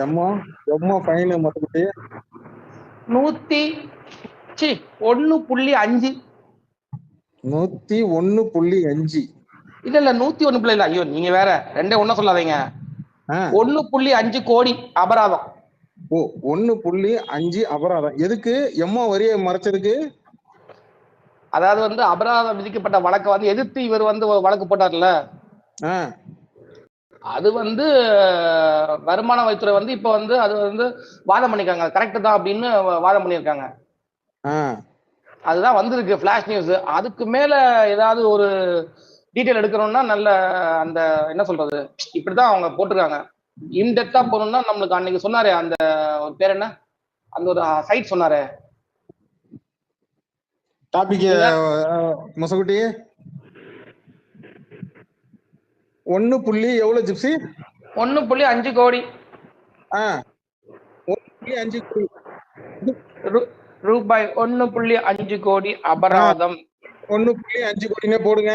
எம்மோ எம்மோ fine மொத்தப்பட்டி 101.5. 101.5. இல்ல 101 இல்ல. ஐயோ நீங்க வேற ரெண்டே ஒன்னும் சொல்லாதீங்க. 1.5 கோடி அபராதம். ஓ 1.5 அபராதம். எதுக்கு? எம்மோ வரியை மறைச்சதுக்கு. அதாவது வந்து அபராதம் விதிக்கப்பட்ட வழக்கை வந்து எதிர்த்து இவர் வந்து வழக்கு போட்டார்ல, அது வந்து வருமான வரித்துறை வந்து இப்ப வந்து அது வந்து வாதம் பண்ணிருக்காங்க, கரெக்ட் தான் அப்படின்னு வாதம் பண்ணியிருக்காங்க. அதுதான் வந்திருக்கு ஃபிளாஷ் நியூஸ். அதுக்கு மேல ஏதாவது ஒரு டீட்டெயில் எடுக்கணும்னா நல்ல அந்த என்ன சொல்றது, இப்படிதான் அவங்க போட்டிருக்காங்க. இன்டெப்தா போகணும்னா நம்மளுக்கு அன்னைக்கு சொன்னாரு அந்த பேர் என்ன, அந்த ஒரு சைட் சொன்னாரு டாபிக் மொசகுட்டி 1. எவ்வளவு ஜிப்சி? 1.5 கோடி. 1.5 கோடி ரூபாய் 1.5 கோடி அபராதம். 1.5 கோடினே போடுங்க.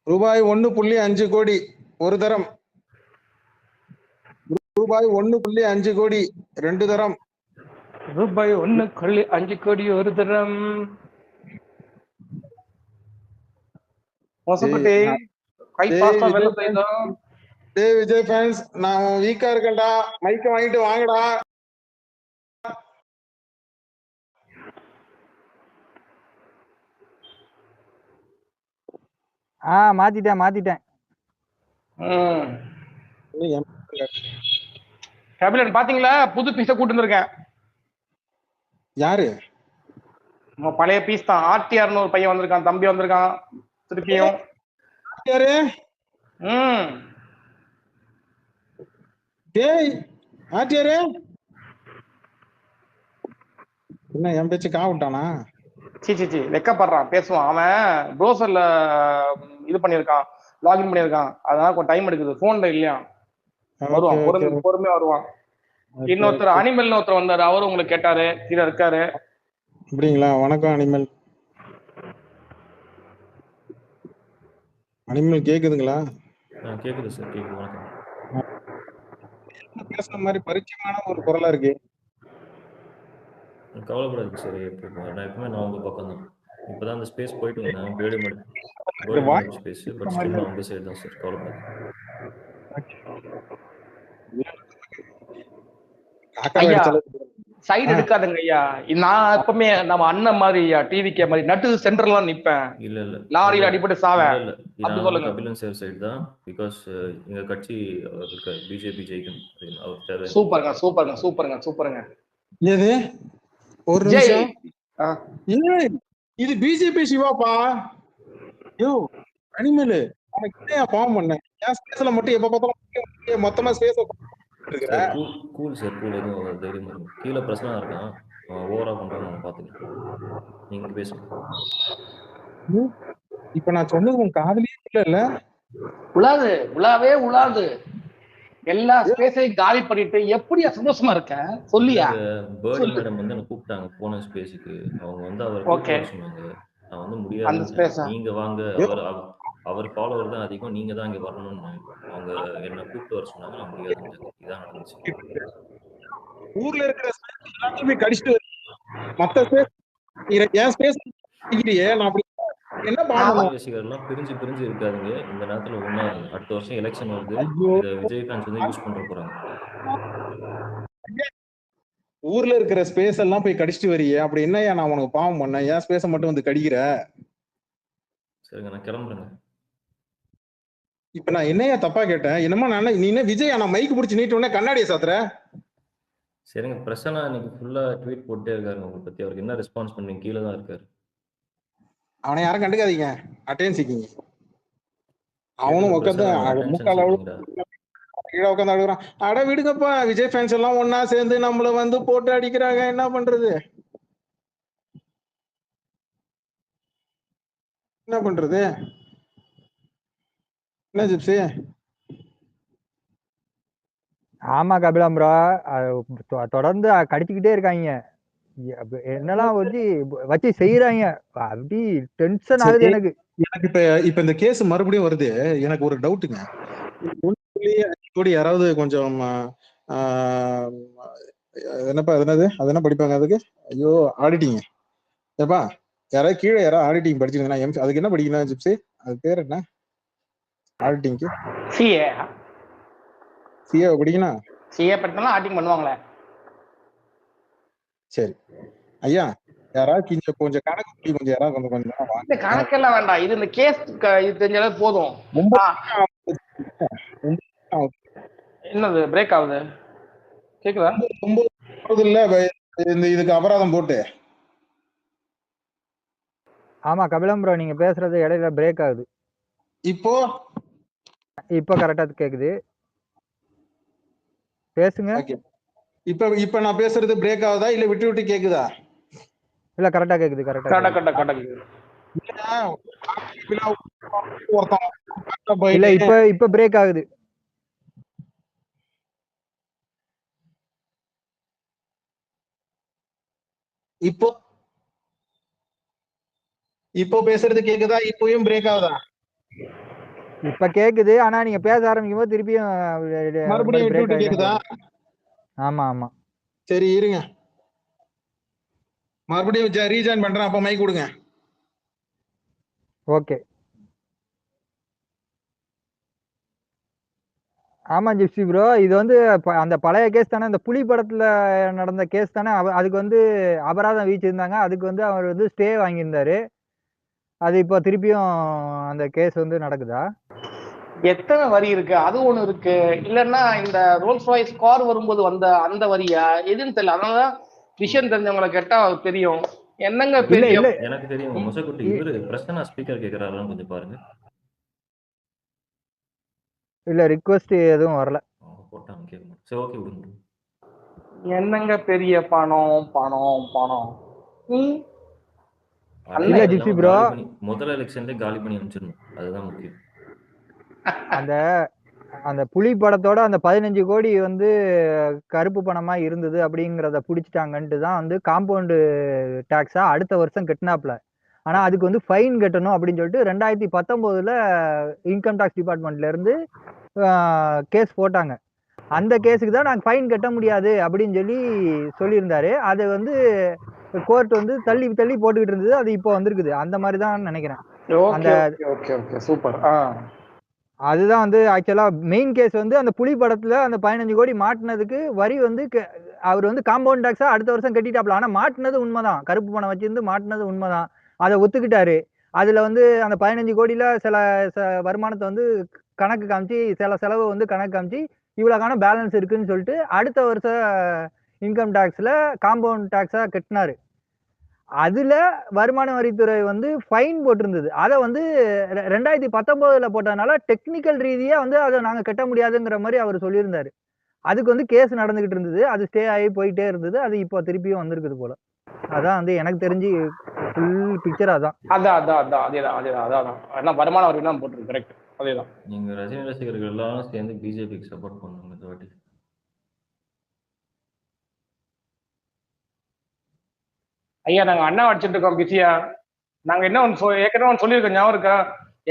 ரூபாய் 1.5 கோடி ஒரு தரம். ரூபாய் 1.5 கோடி 2 தரம். ரூபாய் 1.5 கோடி ஒரு தரம். விஜய் ஃபேன்ஸ், நான் வீக்கா இருக்கேன்டா, மைக்க வாங்கிட்டு வாங்கடா. மாத்திட்டேன். பாத்தீங்களா, புது பீஸ கூட்டு வந்திருக்கேன். யாரு? பழைய பீஸ் தான். ஆர்டிஆர் ஒரு பையன் வந்திருக்கான், தம்பி வந்திருக்கான் திருப்பியும். என்ன என் பேச்சு காவிட்டானா? சி வெக்கப்படுறான், பேசுவான். அவன் ப்ரௌசர்ல இது பண்ணிருக்கான், லாகின் பண்ணிருக்கான், அதனால கொஞ்சம் டைம் எடுக்குது, போன்ல இல்லையா. வருவான், பொறுமையா வருவான். இன்னொருத்தர் அனிமல் ஒருத்தர் வந்தாரு, அவரும் உங்களுக்கு கேட்டாரு, கீழே இருக்காரு. அப்படிங்களா? வணக்கம் அனிமல். அனிமல் கேக்குதுங்களா? கேக்குது சார், கேக்குது. வணக்கம். பேசுற மாதிரி பரிச்சயமான ஒரு குரலா இருக்கு. கவலைப்படாது சார், நான் எப்பவுமே நான் உங்க பக்கம் தான். இப்பதான் அந்த ஸ்பேஸ் போயிட்டு வந்தேன், பேடு ஸ்பேஸ், பட் ஸ்டில் நான் உங்க சைடு தான் சார், கவலைப்படாது. சைடு எடுக்காதுங்க ஐயா. நான் எப்பவுமே நம்ம அண்ணன் மாதிரி ஐயா, டிவிக்கே மாதிரி நட்டு சென்டர்லாம் நிப்பேன். இல்ல லாரியில அடிபட்டு சாவேன். அப்படி சொல்லுங்க. கபிலன் சேவ் சைடு தான், பிகாஸ் எங்க கட்சி பிஜேபி ஜெயிக்கணும் அவர் தேவை. சூப்பருங்க. எது? ஒரு நிமிஷம். இது பிஜேபி சிவாப்பா. யோ அனிமல், உனக்கு என்ன பாவம் பண்ண? என் ஸ்பேஸ்ல மட்டும் எப்ப பார்த்தாலும் மொத்தமா ஸ்பேஸ் கூல் சார், கூல். எதுவும் தைரியம் இருக்கும். கீழே பிரச்சனை இருக்கான், ஓவரா பண்றான், நான் பாத்துக்கிறேன். நீங்க பேசுங்க. இப்ப நான் சொன்னது உன் காதலியே இல்ல. உலாவே எல்லா ஸ்பேஸையும் காலி பண்ணிட்டு எப்படியா சந்தோஷமா இருக்க சொல்லியா? பேர்டி மேடம் வந்து என்ன கூப்பிட்டாங்க போன ஸ்பேஸுக்கு. அவங்க வந்து அவர் சொன்னாங்க, நான் வந்து முடியாது, நீங்க வாங்க, அவர் ஃபாலோவர் தான் அதிகம், நீங்க தான் இங்க வரணும்னு அவங்க என்ன கூப்பிட்டு வர சொன்னாங்க. நான் முடியாதுன்னு இதான் நடந்துச்சு. ஊர்ல இருக்கிற எல்லாத்தையுமே கடிச்சிட்டு மத்த ஸ்பேஸ் என் ஸ்பேஸ் நான் அப்படி என்ன ரசிகர்லாம் பிரிஞ்சு இருக்காதுங்க. இந்த நேரத்துல ஒண்ணா அடுத்த வருஷம் எலெக்ஷன் வருது, இத விஜய் ஃபேன்ஸ் வந்து யூஸ் பண்ற போறாங்க. ஊர்ல இருக்கிற ஸ்பேஸ் எல்லாம் போய் கடிச்சிட்டு வரியே, அப்படி என்னையா நான் உனக்கு பாவம் பண்ண? என் ஸ்பேஸ மட்டும் வந்து கடிக்கிற? சரிங்க, நான் கிளம்புறேங்க. இப்ப நான் என்னையா தப்பா கேட்டேன்? என்னமா நீ என்ன விஜய் நான் மைக்கு பிடிச்சி நீட்டு உடனே கண்ணாடியை சாத்துற? சரிங்க, பிரசன்னா இன்னைக்கு ஃபுல்லா ட்வீட் போட்டே இருக்காரு உங்களை பத்தி. அவருக்கு என்ன ரெஸ்பான்ஸ் பண்ணீங்க? கீழே தான் இருக்காரு. அவனை யாரும் கண்டுக்காதீங்க, அட்டென்ஷன் சீக்கிங்க. அவனும் உட்காந்து முக்கால கீழே உட்காந்து அழுகுறான். அட விடுங்கப்பா, விஜய் ஃபேன்ஸ் எல்லாம் ஒன்னா சேர்ந்து நம்மள வந்து போட்டு அடிக்கிறாங்க, என்ன பண்றது? என்ன ஜிப்சி? ஆமா கபிலம் ப்ரோ, தொடர்ந்து கடிச்சுக்கிட்டே இருக்காங்க. என்னெல்லாம் வச்சு செய்யறாங்க, அப்படி டென்ஷன் ஆகுது சரி, எனக்கு. எனக்கு இப்ப இந்த கேஸ் மறுபடியும் வருது. எனக்கு ஒரு டவுட்டுங்க. 1.5 கோடி யாராவது கொஞ்சம் என்னப்பா அது என்ன படிப்பாங்க அதுக்கு? ஐயோ, ஆடிட்டிங். ஏப்பா, யாராவது கீழே யாராவது ஆடிட்டிங் படிச்சிருந்தீங்கன்னா அதுக்கு என்ன படிக்கணும் ஜிப்ஸி? அது பேர் என்ன ஆடிட்டிங்க்கு? சிஏ. சிஏ படிக்கணும். சிஏ படித்தாலும் ஆடிட்டிங் பண்ணுவாங்களே. சரி ஐயா, யாராவது கொஞ்சம் கணக்கு கொஞ்சம் யாராவது கொஞ்சம் இந்த கணக்கெல்லாம் வேண்டாம், இது இந்த கேஸ் இது தெரிஞ்சாலே போதும். என்னது பிரேக் ஆகுது, கேக்குதா? இல்ல இதுக்கு அபராதம் போட்டு. ஆமா கபிலம் ப்ரோ, நீங்க பேசுறது இடையில பிரேக் ஆகுது. இப்போ கரெக்டா கேக்குது, பேசுங்க. இப்ப நான் பேசுறது பிரேக் ஆகுதா இல்ல விட்டு விட்டு கேக்குதா? இல்ல கரெக்டா கேக்குது, கரெக்டா. இல்ல இப்ப பிரேக் ஆகுது. இப்போ பேசுறது கேக்குதா? இப்பயும் பிரேக் ஆகுதா? இப்ப கேக்குது, ஆனா நீங்க பேச ஆரம்பிக்கும் போது திருப்பியும் மறுபடியும் விட்டு விட்டு கேக்குதா? ஆமா ஆமா. சரி இருங்க, மறுபடியும் ரீஜாயின் பண்றேன், அப்ப மைக் கொடுங்க. ஓகே. ஆமா ஜிப்சி ப்ரோ, இது அந்த பழைய கேஸ் தானே, இந்த புலி படத்துல நடந்த கேஸ் தானே. அதுக்கு அபராதம் வீச்சிருந்தாங்க. அதுக்கு அவர் ஸ்டே வாங்கியிருந்தாரு. அது இப்போ திருப்பியும் அந்த கேஸ் நடக்குதா? எத்தனை வரி இருக்கு, அது ஒண்ணு இருக்கு. இல்லன்னா இந்த ரோல்ஸ் ராய்ஸ் கார் வரும்போது வந்த அந்த வரியா எதுன்னு தெரியல. அதனாலதான் விஷயம் தெரிஞ்சவங்களை கேட்டா தெரியும். என்னங்க பெரிய எனக்கு தெரியும். மொசக்குட்டி இவரு பிரசன்னா ஸ்பீக்கர் கேக்குறாருன்னு கொஞ்சம் பாருங்க. இல்ல ரிக்வெஸ்ட் எதுவும் வரல. போட்டாங்க கேட்கணும். சரி ஓகே விடுங்க. என்னங்க பெரிய பணம் பணம் பணம். இல்ல ஜிப்சி ப்ரோ, முதல் எலெக்ஷன்ல காலி பண்ணி அனுப்பிச்சிடணும், அதுதான் முக்கியம். அந்த புலி படத்தோட அந்த 15 கோடி கருப்பு பணமா இருந்தது அப்படிங்கறத புடிச்சிட்டாங்கன்ட்டு தான் காம்பவுண்ட் டாக்ஸா அடுத்த வருஷம் கட்டினாப்ல. ஆனா அதுக்கு ஃபைன் கட்டணும் அப்படின்னு சொல்லிட்டு 2019ல இன்கம் டாக்ஸ் டிபார்ட்மெண்ட்ல இருந்து கேஸ் போட்டாங்க. அந்த கேஸுக்கு தான் நாங்க ஃபைன் கட்ட முடியாது அப்படின்னு சொல்லியிருந்தாரு. அது கோர்ட் தள்ளி தள்ளி போட்டுக்கிட்டு இருந்தது. அது இப்போ வந்திருக்குது. அந்த மாதிரி தான் நினைக்கிறேன். சூப்பர். அதுதான் ஆக்சுவலா மெயின் கேஸ் அந்த புலி படத்துல அந்த 15 கோடி மாட்டினதுக்கு வரி அவர் காம்பவுண்ட் டாக்ஸா அடுத்த வருஷம் கட்டிட்டாப்ல. ஆனா மாட்டினது உண்மைதான், கருப்பு பணம் வச்சிருந்து மாட்டினது உண்மைதான், அதை ஒத்துக்கிட்டாரு. அதுல அந்த 15 கோடியில சில வருமானத்தை கணக்கு காமிச்சு, சில செலவு கணக்கு காமிச்சு இவ்வளவுக்கான பேலன்ஸ் இருக்குன்னு சொல்லிட்டு அடுத்த வருஷம் இன்கம் டாக்ஸ்ல காம்பவுண்ட் டாக்ஸா கட்டினாரு. அதுல வருமான வரித்துறை ஃபைன் போட்டிருந்தது. அதை 2019ல போட்டதுனால டெக்னிக்கல் ரீதியா அதை நாங்க கட்ட முடியாதுங்கிற மாதிரி அவர் சொல்லியிருந்தாரு. அதுக்கு கேஸ் நடந்துகிட்டு இருந்தது. அது ஸ்டே ஆகி போயிட்டே இருந்தது. அது இப்போ திருப்பியும் வந்திருக்குது போல. அதான் எனக்கு தெரிஞ்சு ஃபுல் பிக்சர் அதான். அதேதான் வருமான வரி தான் போட்டிருக்கு. கரெக்ட், அதேதான். நீங்க ரஜினி ரசிகர்கள் எல்லாரும் சேர்ந்து பிஜேபிக்கு சப்போர்ட் பண்ணுங்க இந்த வாட்டி. ஐயா, நாங்க அண்ணா அடிச்சுட்டு இருக்கோம் பிஸியா. நாங்க என்ன ஏற்கனவே சொல்லியிருக்கோம், ஞாபகம் இருக்கா?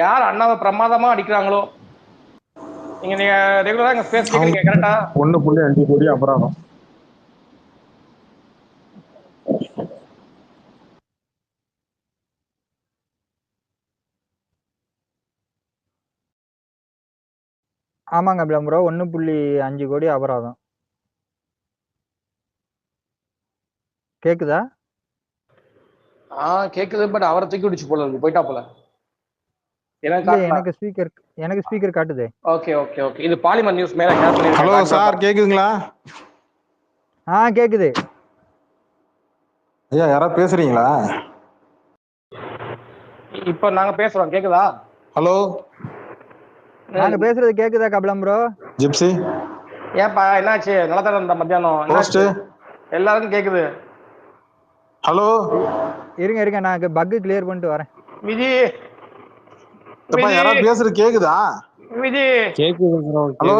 யார் அண்ணாவை பிரமாதமா அடிக்கிறாங்களோ, நீங்க ரெகுலரா எங்க ஸ்பேஸ் கேக்குறீங்க கரெக்டா? 1.5 கோடி அபராதம். ஆமாங்க ப்ரோ, 1.5 கோடி அபராதம். கேக்குதா? கேக்குது. பட் அவரை தூக்கி விடுச்சு போல இருக்கு, போயிட்டா போல. எனக்கு ஸ்பீக்கர் காட்டுதே. Okay okay okay. இது பாலிமர் நியூஸ் மேல ஷேர் பண்ணிருக்கேன். ஹலோ சார், கேக்குதுங்களா? கேக்குது. ஐயா, யாராவது பேசுறீங்களா? இப்ப நாங்க பேசுறோம், கேக்குதா? ஹலோ, நாங்க பேசுறது கேக்குதா கபிலம் ப்ரோ? ஜிப்சி ஏப்பா என்னாச்சு? நல்லா தான் இருந்த மத்தியானம். எல்லாருக்கும் கேக்குது. ஹலோ, இருங்க நான் பக் கிளியர் பண்ணிட்டு வரேன். விஜி, யாராவது பேசுறது கேக்குதா? விஜி கேக்குது ப்ரோ. ஹலோ,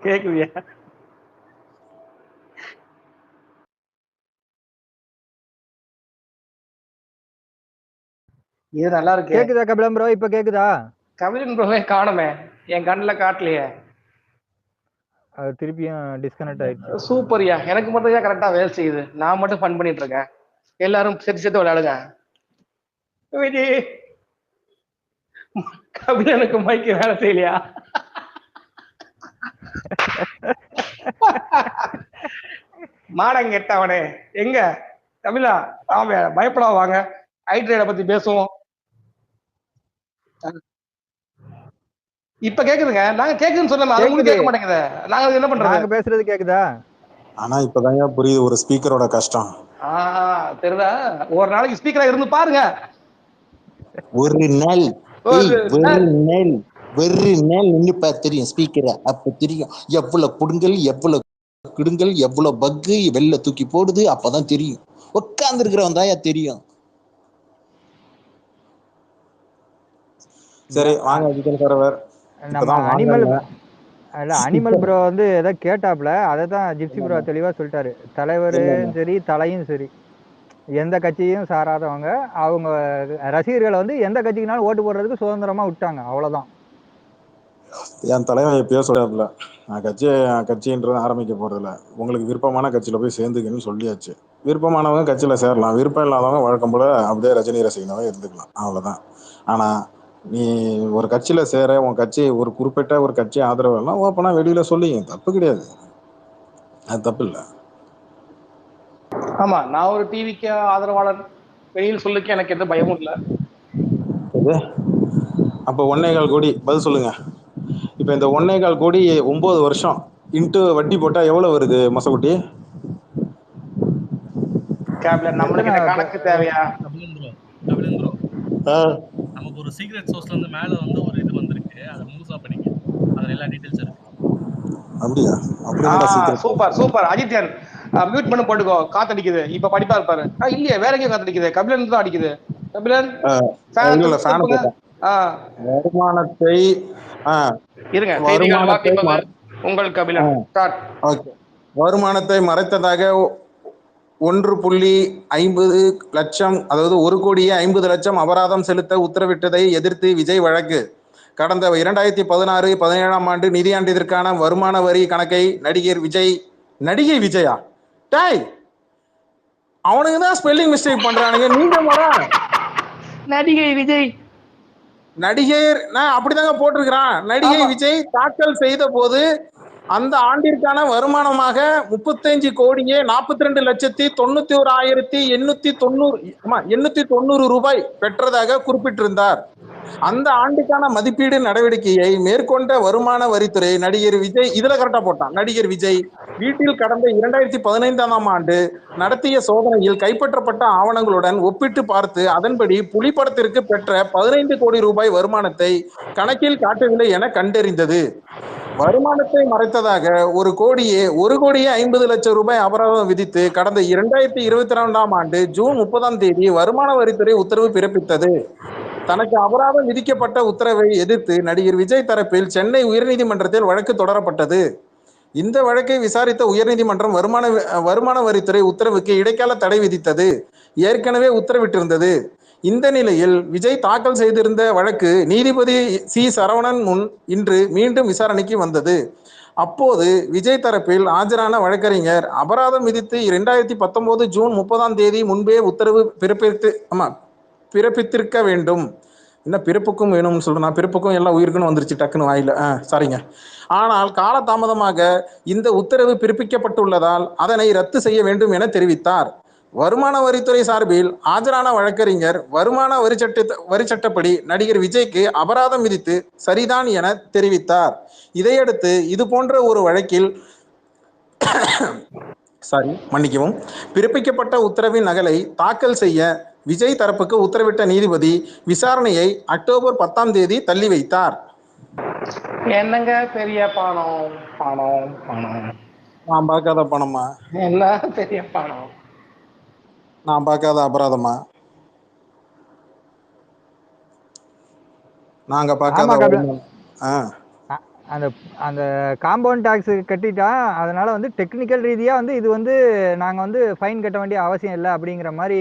கேக்குதியா? இது நல்லா இருக்கு. கேக்குதா கபிலன் ப்ரோ? இப்ப கேக்குதா? கபிலன் ப்ரோவே காணுமே, என் கண்ணுல காட்டலையே. அது திருப்பியும் டிஸ்கனெக்ட் ஆயிடுச்சு. சூப்பர்யா, எனக்கு மட்டும் தான் கரெக்டா வேலை செய்யுது. நான் மட்டும் ஃபன் பண்ணிட்டு இருக்கேன். எல்லாரும் சேர்த்து சேர்த்து விளையாடுங்க. விஜய், கபிலனுக்கு மைக்கு வேலை செய்யலையா? மாடம் கெட்டவனே, எங்க கபிலா ஆமா பயப்படா, வாங்க ஹைட்ரேட பத்தி பேசுவோம். இப்ப கேக்குதுங்க. நாங்க கேக்குதுன்னு சொன்னோம், அது உங்களுக்கு கேட்க மாட்டேங்குது. நாங்க என்ன பண்றது? நாங்க பேசுறது கேக்குதா? ஆனா இப்பதாங்க புரியுது ஒரு ஸ்பீக்கரோட கஷ்டம். தெரியுதா? ஒரு நாளைக்கு ஸ்பீக்கரா இருந்து பாருங்க. ஒரு நாள் நின்னு தெரியும் ஸ்பீக்கரை, அப்ப தெரியும் எவ்வளவு புடுங்கல், எவ்வளவு கிடுங்கல், எவ்வளவு பக்கு வெளில தூக்கி போடுது. அப்பதான் தெரியும். உட்கார்ந்து இருக்கிறவன் தான் தெரியும். சரி வாங்க விஜய் சரவர். நம்ம அனிமல் ப்ரோ வந்து ஏதோ கேட்டாப்ல, அதைதான் ஜிப்சி ப்ரோ தெளிவா சொல்லிட்டாரு. தலைவரும் சரி தலையும் சரி எந்த கட்சியும் சாராதவங்க, அவங்க ரசிகர்களை வந்து எந்த கட்சிக்குனாலும் ஓட்டு போடுறதுக்கு சுதந்திரமா விட்டாங்க, அவ்வளவுதான். என் தலைவன் எப்பயோ சொல்றாப்புல, நான் கட்சின்றது ஆரம்பிக்க போறதில்ல, உங்களுக்கு விருப்பமான கட்சியில போய் சேர்ந்துக்கன்னு சொல்லியாச்சு. விருப்பமானவங்க கட்சியில சேரலாம், விருப்பம் இல்லாதவங்க வழக்கம் போல அப்படியே ரஜினி ரசிகனாவே இருந்துக்கலாம், அவ்வளவுதான். ஆனா நீ ஒரு கட்சியில சேர, உன் கட்சி ஒரு குறிப்பிட்ட ஒரு கட்சி ஆதரவு எல்லாம் ஓப்பனா வெளியில சொல்லிங்க, தப்பு கிடையாது, அது தப்பு இல்லை. ஆமா, நான் ஒரு டிவிக்கு ஆதரவாளர், வெளியில் சொல்லிக்க எனக்கு எந்த பயமும் இல்லை. அப்போ 1.25 கோடி பதில் சொல்லுங்க. இப்ப இந்த 1.25 கோடி 9 வருஷம் இன்ட்டு வட்டி போட்டா எவ்வளவு வருது மசகுட்டி? நம்மளுக்கு இந்த கணக்கு தேவையா? கபிலன் ப்ரோ, நமக்கு ஒரு சீக்ரெட் சோர்ஸ்ல இருந்து மேல வந்து ஒரு இது வந்திருக்கு, அதை முழுசா படிங்க, அதுல எல்லா டீடைல்ஸ் இருக்கு. அப்படியா? Super super. அஜித்யன் மியூட் பண்ணி போட்டுக்கோ, காத்தடிக்குது. இப்ப படிப்பா இருப்பாரு. இல்லையே, வேற எங்கேயும் காத்தடிக்குது, கபிலன் தான் அடிக்குது. கபிலன் வருமானத்தை இருங்க, உங்கள் கபிலன் வருமானத்தை மறைத்ததாக 1.50 லட்சம், அதாவது 1,50,00,000 அபராதம் செலுத்த உத்தரவிட்டதை எதிர்த்து விஜய் வழக்கு. கடந்த 2016-17 ஆண்டு நிதியாண்டிற்கான வருமான வரி கணக்கை நடிகை விஜயா டாய் அவனுக்கு தான் ஸ்பெல்லிங் மிஸ்டேக் பண்றானுங்க. நீங்க நடிகை விஜய் நான் அப்படிதாங்க போட்டிருக்கிறான். நடிகை விஜய் தாக்கல் செய்த போது அந்த ஆண்டிற்கான வருமானமாக 35,42,91,890 ரூபாய் பெற்றதாக குறிப்பிட்டிருந்தார். அந்த ஆண்டுக்கான மதிப்பீடு நடவடிக்கையை மேற்கொண்ட வருமான வரித்துறை நடிகர் விஜய் இதுல கரெக்டா போட்டான். நடிகர் விஜய் வீட்டில் கடந்த 2015 ஆண்டு நடத்திய சோதனையில் கைப்பற்றப்பட்ட ஆவணங்களுடன் ஒப்பிட்டு பார்த்து அதன்படி புலிப்படத்திற்கு பெற்ற 15 கோடி ரூபாய் வருமானத்தை கணக்கில் காட்டவில்லை என கண்டறிந்தது. வருமானத்தை மறைத்ததாக 1,50,00,000 ரூபாய் அபராதம் விதித்து கடந்த 2022 ஆண்டு ஜூன் 30 வருமான வரித்துறை உத்தரவு பிறப்பித்தது. தனக்கு அபராதம் விதிக்கப்பட்ட உத்தரவை எதிர்த்து நடிகர் விஜய் தரப்பில் சென்னை உயர்நீதிமன்றத்தில் வழக்கு தொடரப்பட்டது. இந்த வழக்கை விசாரித்த உயர்நீதிமன்றம் வருமான வரித்துறை உத்தரவுக்கு இடைக்கால தடை விதித்தது. ஏற்கனவே உத்தரவிட்டிருந்தது. இந்த நிலையில் விஜய் தாக்கல் செய்திருந்த வழக்கு நீதிபதி சி சரவணன் முன் இன்று மீண்டும் விசாரணைக்கு வந்தது. அப்போது விஜய் தரப்பில் ஆஜரான வழக்கறிஞர் அபராதம் விதித்து 2019 ஜூன் 30 முன்பே உத்தரவு பிறப்பித்திருக்க வேண்டும். என்ன பிறப்புக்கும் வேணும்னு சொல்றேன், பிறப்புக்கும் எல்லா உயிருக்குன்னு வந்துருச்சு டக்குன்னு வாயில, சாரிங்க. ஆனால் காலதாமதமாக இந்த உத்தரவு பிறப்பிக்கப்பட்டுள்ளதால் அதனை ரத்து செய்ய வேண்டும் என தெரிவித்தார். வருமான வரித்துறை சார்பில் ஆஜரான வழக்கறிஞர் வருமான வரி சட்டப்படி நடிகர் விஜய்க்கு அபராதம் விதித்து சரிதான் என தெரிவித்தார். இதையடுத்து இது போன்ற ஒரு வழக்கில் பிறப்பிக்கப்பட்ட உத்தரவின் நகலை தாக்கல் செய்ய விஜய் தரப்புக்கு உத்தரவிட்ட நீதிபதி விசாரணையை அக்டோபர் 10 தள்ளி வைத்தார். என்னங்க பெரிய பணம் பணம் பணம் நான் பார்க்காத பணமா? என்ன பெரிய பணம் நான் பார்க்காத அபராதமா? நாங்க பார்க்காத அந்த அந்த காம்பவுண்ட் டாக்ஸ் கட்டிட்டா, அதனால வந்து டெக்னிக்கல் ரீதியா வந்து இது வந்து நாங்க வந்து ஃபைன் கட்ட வேண்டிய அவசியம் இல்லை அப்படிங்கிற மாதிரி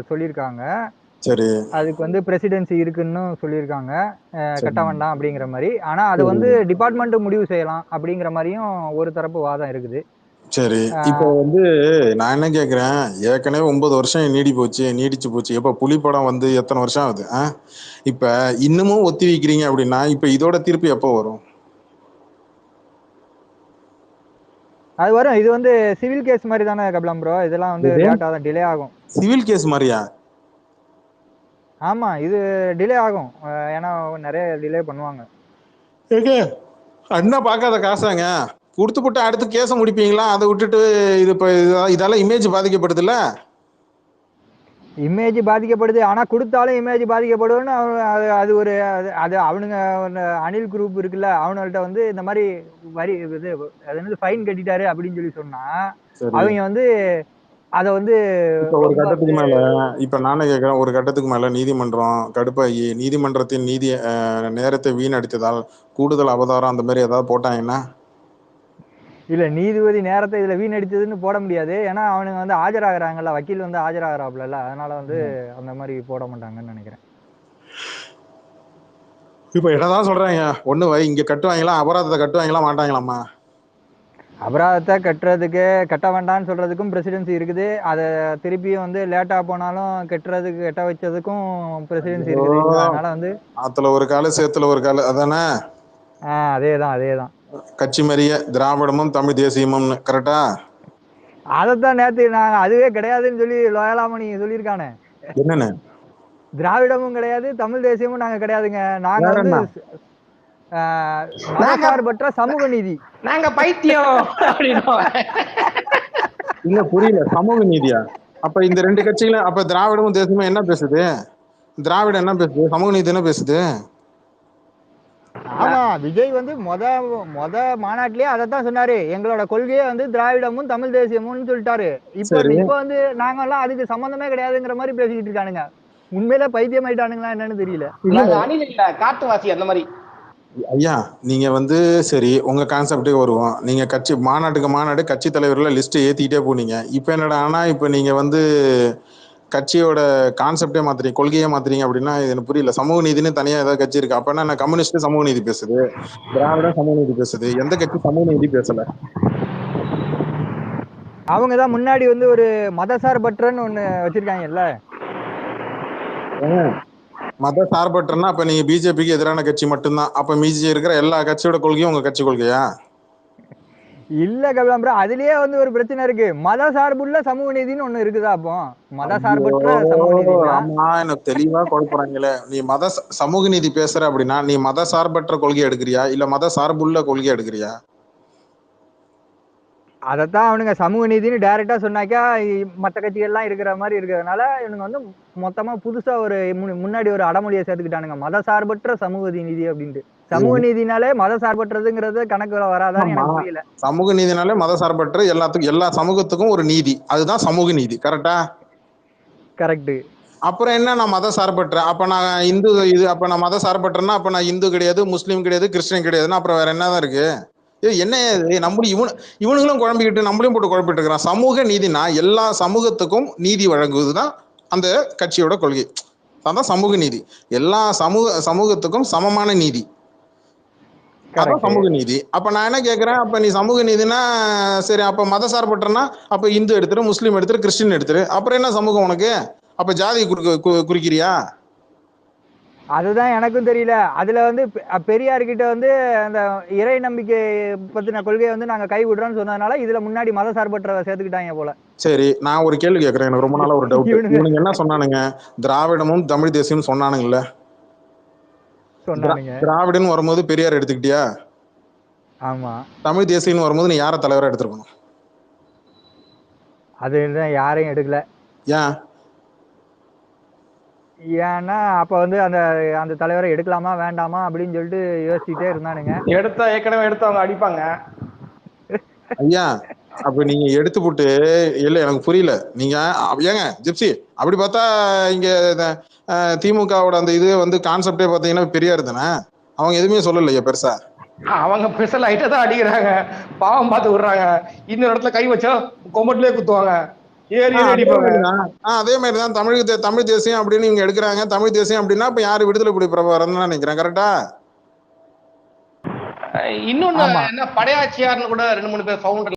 சொல்லியிருக்காங்க. சரி. அதுக்கு வந்து பிரசிடென்சி இருக்குன்னு சொல்லியிருக்காங்க. கட்ட சரி. வேண்டாம் அப்படிங்கிற மாதிரி. ஆனா அது சரி. வந்து டிபார்ட்மெண்ட் முடிவு செய்யலாம் அப்படிங்கிற மாதிரியும் ஒரு தரப்பு வாதம் இருக்குது. சரி. இப்போ வந்து நான் என்ன கேக்குறேன், ஏற்கனவே 9 வருஷம் நீடிச்சு போச்சு. எப்ப புலி படம் வந்து எத்தனை வருஷம் ஆகுது? இப்ப இன்னமும் ஒத்தி வைக்கிறீங்க அப்படின்னா, இப்ப இதோட தீர்ப்பு எப்போ வரும்? அது வரும். இது வந்து சிவில் கேஸ் மாதிரி தானே கபிலம் ப்ரோ. இதெல்லாம் வந்து லேட்டா தான் டிலே ஆகும். சிவில் கேஸ் மாதிரியா? ஆமா, இது டிலே ஆகும். ஏன்னா நிறைய டிலே பண்ணுவாங்க. அண்ணா பார்க்காத காசாங்க கொடுத்து போட்டு அடுத்து கேஸ முடிப்பீங்களா? அதை விட்டுட்டு இது இப்ப இதெல்லாம் இமேஜ் பாதிக்கப்படுதுல்ல? இமேஜ் பாதிக்கப்படுது. ஆனா கொடுத்தாலும் இமேஜ் பாதிக்கப்படும்னு அது ஒரு அது அவனுங்க அனில் குரூப் இருக்குல்ல, அவனுங்கள்ட்ட வந்து இந்த மாதிரி வரி இது அது வந்து ஃபைன் கட்டிட்டாரு அப்படின்னு சொல்லி சொன்னா அவங்க வந்து அதை வந்து ஒரு கட்டத்துக்கு மேல இப்ப நானே கேட்கிறேன், ஒரு கட்டத்துக்கு மேல நீதிமன்றம் கடுப்பாகி நீதிமன்றத்தின் நேரத்தை வீணடித்ததால் கூடுதல் அவதாரம் அந்த மாதிரி ஏதாவது போட்டாங்கன்னா? இல்ல, நீதிபதி நேரத்தை இதுல வீணடிச்சதுன்னு போட முடியாது. ஏன்னா அவனுங்க வந்து ஆஜராகிறாங்கல்ல, வக்கீல் வந்து ஆஜராகிறாப்ல, அதனால வந்து அந்த மாதிரி போட மாட்டாங்கன்னு நினைக்கிறேன். இப்ப என்னதான் சொல்றாங்க, ஒண்ணு இங்க கட்டுவாங்களா, அபராதத்தை கட்டுவாங்களா மாட்டாங்களாமா? அபராதத்தை கட்ட வேண்டாம்னு சொல்றதுக்கும் பிரசிடென்சி இருக்குது. அதை திருப்பியும் வந்து லேட்டா போனாலும் கட்ட வச்சதுக்கும் பிரசிடென்சி இருக்குது. அதனால வந்து ஆத்துல ஒரு கால சேத்துல ஒரு கால, அதானே? அதேதான். கட்சி மாதிரியே திராவிடமும் தமிழ் தேசியமும், கரெக்டா? அதைத்தான் நேத்து நாங்க அதுவே கிடையாதுன்னு சொல்லி லோயலாமணி சொல்லியிருக்கானே. என்னன்னு? திராவிடமும் கிடையாது, தமிழ் தேசியமும் நாங்க கிடையாதுங்க. நாங்க வந்து மதசார்பற்ற சமூக நீதி. நாங்க பைத்தியம் இல்ல, புரியல. சமூக நீதியா? அப்ப இந்த ரெண்டு கட்சிகளும், அப்ப திராவிடமும் தேசியமும் என்ன பேசுது? திராவிடம் என்ன பேசுது, சமூக நீதி என்ன பேசுது? ஆமா, விஜய் வந்து மொத மாநாட்டிலேயே அதைத்தான் சொன்னாரு. எங்களோட கொள்கையே வந்து திராவிடமும் தமிழ் தேசியமும் சொல்லிட்டாரு. இப்ப வந்து நாங்க எல்லாம் அதுக்கு சம்பந்தமே கிடையாதுங்கிற மாதிரி பேசிக்கிட்டு இருக்கானுங்க. உண்மையில பைத்தியம் ஆயிட்டானுங்களா என்னன்னு தெரியல. அணில் இல்ல, காட்டுவாசி அந்த மாதிரி. ஐயா, நீங்க வந்து சரி, உங்க கான்செப்டுக்கு வருவோம். நீங்க மாநாடு கட்சி தலைவர்கள் லிஸ்ட் ஏத்திக்கிட்டே போனீங்க. இப்ப என்னடா ஆனா இப்ப நீங்க வந்து கட்சியோட கான்செப்டே மாத்துறீங்க, கொள்கையே மாத்துறீங்க அப்படின்னா இது எனக்கு புரியல. சமூக நீதினு தனியா ஏதாவது கட்சி இருக்கு? அப்ப என்ன கம்யூனிஸ்ட் சமூக நீதி பேசுது, திராவிடம் சமூக நீதி பேசுது, எந்த கட்சி சமூக நீதி பேசல? அவங்கதான் முன்னாடி வந்து ஒரு மதசார்பற்றன்னு ஒண்ணு வச்சிருக்காங்கல்ல. மத சார்பற்றன்னா அப்ப நீங்க பிஜேபிக்கு எதிரான கட்சி மட்டும்தான். அப்ப மீதி இருக்கிற எல்லா கட்சியோட கொள்கையும் உங்க கட்சி கொள்கையா? இல்ல கபிலம் ப்ரோ, அதுலயே வந்து ஒரு பிரச்சனை இருக்கு. மத சார்புள்ள சமூக நீதினு ஒண்ணு இருக்குதா? அப்போ மத சார்பற்ற சமூக நீதி. ஆமா, எனக்கு தெளிவா குழப்பறாங்களே. நீ சமூக நீதி பேசுற அப்படின்னா நீ மத சார்பற்ற கொள்கை எடுக்கிறியா இல்ல மத சார்புள்ள கொள்கை எடுக்கிறியா? அதைத்தான் அவனுங்க சமூக நீதினு டைரக்டா சொன்னாக்கா மற்ற கட்சிகள்லாம் இருக்கிற மாதிரி இருக்கிறதுனால இவனுங்க வந்து மொத்தமா புதுசா ஒரு முன்னாடி ஒரு அடமொழியை சேர்த்துக்கிட்டானுங்க, மத சார்பற்ற சமூக நீதி அப்படின்ட்டு. சமூக நீதினாலே மத சார்பற்றதுங்கிறது கணக்குல வராதான்னு எனக்கு புரியல. சமூக நீதினாலே மத சார்பற்ற எல்லா சமூகத்துக்கும் ஒரு நீதி, அதுதான் சமூக நீதி. கரெக்டா? கரெக்ட். அப்புறம் என்ன நான் மத சார்பற்ற? அப்ப நான் இந்து அப்ப நான் மத சார்பற்றேன்னா அப்ப நான் இந்து கிடையாது, முஸ்லீம் கிடையாது, கிறிஸ்டின் கிடையாதுன்னா அப்புறம் வேற என்னதான் இருக்கு? என்ன இவனுங்களும் குழம்பிக்கிட்டு நம்மளையும் போட்டு குழப்பிட்டு இருக்கிறான். சமூக நீதினா எல்லா சமூகத்துக்கும் நீதி வழங்குவதுதான் அந்த கட்சியோட கொள்கை. அதான் சமூக நீதி. எல்லா சமூகத்துக்கும் சமமான நீதி, அதான் சமூக நீதி. அப்ப நான் என்ன கேக்குறேன், அப்ப நீ சமூக நீதினா சரி, அப்ப மத சார்பற்றனா அப்ப இந்து எடுத்துரு, முஸ்லீம் எடுத்துரு, கிறிஸ்டின் எடுத்துரு, அப்புறம் என்ன சமூகம் உனக்கு? அப்ப ஜாதி குறிக்கிறியா? அதுதான் எனக்கும் தெரியல. அதுல வந்து பெரியார்கிட்ட வந்து அந்த இறை நம்பிக்கை பத்தின கொள்கையை வந்து நாங்க கை விடுறோம்னு சொன்னதுனால இதுல முன்னாடி மத சார்பற்ற சேர்த்துக்கிட்டாங்க போல. சரி, நான் ஒரு கேள்வி கேட்கறேன். எனக்கு ரொம்ப நாளா ஒரு டவுட். இவனுங்க என்ன சொன்னானுங்க, திராவிடமும் தமிழ் தேசியம் சொன்னானுங்கல்ல. திராவிடன் வரும்போது பெரியார் எடுத்துக்கிட்டியா? ஆமா. தமிழ் தேசியம் வரும்போது நீ யார தலைவரா எடுத்துருக்கணும்? அதுதான் யாரையும் எடுக்கல. ஏன்? ஏன்னா அப்ப வந்து அந்த தலைவரை எடுக்கலாமா வேண்டாமா அப்படின்னு சொல்லிட்டு யோசிச்சுட்டே இருந்தானுங்க. ஏற்கனவே எடுத்தவங்க அடிப்பாங்க. ஐயா, அப்ப நீங்க எடுத்து போட்டு இல்ல, எனக்கு புரியல. நீங்க ஏங்க ஜிப்சி அப்படி பார்த்தா இங்க திமுகவோட அந்த இது வந்து கான்செப்டே பாத்தீங்கன்னா பெரியார் தானே. அவங்க எதுவுமே சொல்லலையே பெருசா. அவங்க பெருசா லைட்டா தான் அடிக்கிறாங்க, பாவம் பார்த்து விடுறாங்க. இன்னொரு இடத்துல கை வச்சா கொம்பட்லயே குத்துவாங்க. அதே மாதிரிதான் தமிழ் தேசியம் அப்படின்னு இவங்க எடுக்கிறாங்க. தமிழ் தேசியம் அப்படின்னா இப்ப யாரு விடுதலை புலி பிரபாகரன் தான் நினைக்கிறேன். கரெக்டா? இன்னொன்னு என்ன படையாச்சியார்னு கூட 2-3 பேர் ஃபவுண்டர்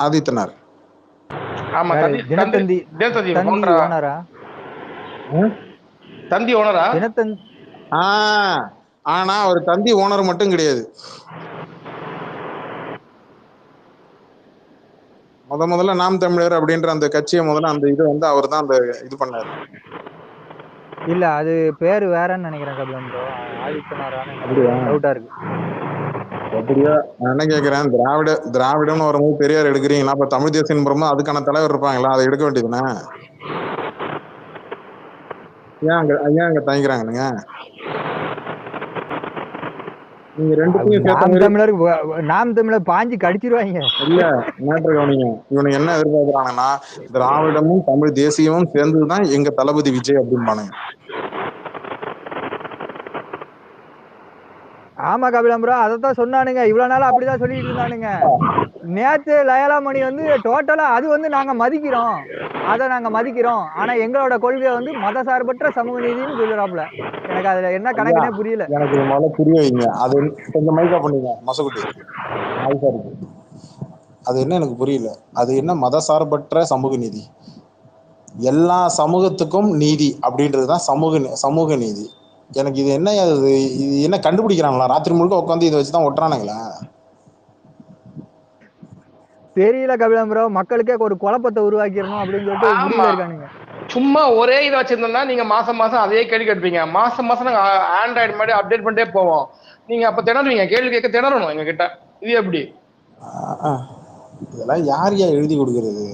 ஆதித்தனார். ஆமா, தினத்தந்தி ஓனரா? தந்தி ஓனரா? ஆனா அவர் தந்தி ஓனர் மட்டும் கிடையாது. முதல்ல நாம் தமிழர் அப்படின்ற அந்த கட்சியை முதல்ல அந்த இது வந்து அவர் தான் அந்த இது பண்ணாரு. இல்ல அது பேரு வேறன்னு நினைக்கிறேன் கபிலன் ப்ரோ. ஆதித்தனாரான்னு டவுட்டா இருக்கு. அப்படியா? நான் என்ன கேட்கிறேன், திராவிடம்னு வரும்போது பெரியார் எடுக்கிறீங்களா? அப்ப தமிழ் தேசியம் வரும்போது அதுக்கான தலைவர் இருப்பாங்களா? அதை எடுக்க வேண்டியதுன்னா ஏன் அங்க தயங்குறாங்க? நீங்க நாம் தமிழர் பாஞ்சு கடிச்சிருவாங்க. இல்ல கவனிங்க, இவனுக்கு என்ன எதிர்பார்க்கிறாங்கன்னா திராவிடமும் தமிழ் தேசியமும் சேர்ந்துதான் எங்க தளபதி விஜய் அப்படின்பானுங்க. ஆமா கபிலம் ப்ரோ, அதைத்தான் சொன்னானுங்க. இவ்வளவு நாள் அப்படிதான் சொல்லிட்டு இருந்தானுங்க. நேத்து லயலாமணி வந்து டோட்டலா அது வந்து நாங்க மதிக்கிறோம், நாங்க மதிக்கிறோம், ஆனா எங்களோட கொள்கை வந்து மதசார்பற்ற சமூக நீதினு சொல்லுறாப்ல. எனக்கு அதுல என்ன கணக்குனே புரியல. எனக்கு முதல்ல புரிய வைங்க. அது கொஞ்சம் மைக்கா பண்ணுங்க மசகுட்டி. அது என்ன எனக்கு புரியல. அது என்ன மதசார்பற்ற சமூக நீதி? எல்லா சமூகத்துக்கும் நீதி அப்படின்றதுதான் சமூக நீதி. எனக்கு இது என்ன கண்டுபிடிக்கிறாங்களா? ராத்திரி முழுக்க உட்காந்து இதை வச்சுதான் ஒட்டுறானுங்களா? தெரியல கபிலம் ப்ரோ, மக்களுக்கே ஒரு குழப்பத்தை உருவாக்கிடணும் அப்படின்னு சொல்லிட்டு முடியல இருக்கானுங்க. சும்மா ஒரே இதை வச்சிருந்தோம்னா நீங்க மாசம் அதே கேள்வி கேட்பீங்க. மாசம் நாங்க ஆண்ட்ராய்டு மாதிரி அப்டேட் பண்ணிட்டே போவோம். நீங்க அப்ப திணறுவீங்க, கேள்வி கேட்க திணறணும் எங்க கிட்ட. இது எப்படி? இதெல்லாம் யாரையா எழுதி கொடுக்கறது?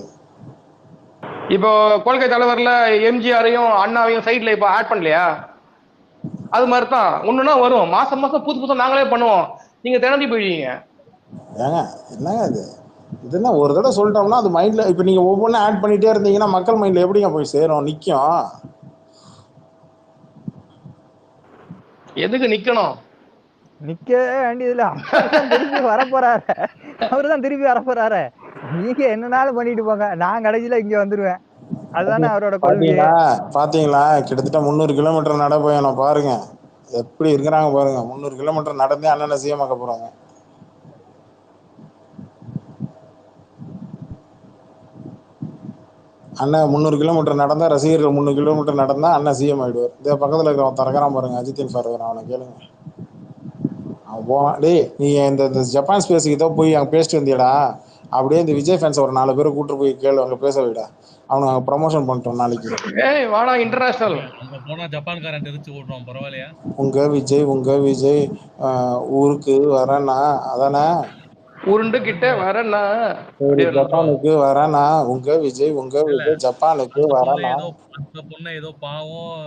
இப்போ கொள்கை தலைவர்ல எம்ஜிஆரையும் அண்ணாவையும் சைட்ல இப்போ ஆட் பண்ணலையா? அது மாதிரிதான் ஒண்ணுன்னா வரும். மாசம் புதுசா நாங்களே பண்ணுவோம். நீங்க திணறி போயிடுவீங்க. என்னங்க இது? இதெல்லாம் ஒரு தடவை சொல்லிட்டோம்னா அது மைண்ட்ல, இப்ப நீங்க ஒவ்வொன்றும் ஆட் பண்ணிட்டே இருந்தீங்கன்னா மக்கள் மைண்ட்ல எப்படிங்க போய் சேரும், நிக்கும்? எதுக்கு நிக்கணும்? நிக்க வேண்டியதுல திருப்பி வரப்போறாரு. அவருதான் திருப்பி வரப்போறாரு. நீங்க என்னனாலும் பண்ணிட்டு போங்க, நான் கடைசியில இங்க வந்துருவேன். அதுதானே அவரோட கொள்கை. பாத்தீங்களா? கிட்டத்தட்ட 300 கிலோமீட்டர் நட பயணம் பாருங்க எப்படி இருக்கிறாங்க பாருங்க. 300 கிலோமீட்டர் நடந்தே அண்ணனை சிஎமாக்க போறாங்க. அண்ணன் 300 கிலோமீட்டர் நடந்தா, ரசிகர்கள் 300 கிலோமீட்டர் நடந்தா அண்ணன் சிஎம் ஆயிடுவார். இதே பக்கத்துல இருக்கிறவன் தரக்கிறான் பாருங்க, அஜித்தின் ஃபார்வர். அவனை கேளுங்க. அவன் போவான். டேய் நீ இந்த ஜப்பான் ஸ்பேஸுக்கு ஏதோ போய் அங்கே பேசிட்டு வந்தியடா, அப்படியே இந்த விஜய் ஃபேன்ஸ் ஒரு 4 பேரை கூட்டு போய் கேளு, அங்கே பேச வைடா. அவனுக்கு அங்கே ப்ரமோஷன் பண்ணிட்டோம் நாளைக்கு. வாடா இன்டர்நேஷனல். அங்க போனா ஜப்பான்காரன் தெரிச்சு ஓடுறோம். பரவாயில்லையா? உங்க விஜய் ஊருக்கு வரனா? அதானே உருண்டுகிட்ட வரனா? ஜப்பானுக்கு வரனா? உங்க விஜய் ஜப்பானுக்கு வரனா? அந்த பொண்ணை ஏதோ பாவம்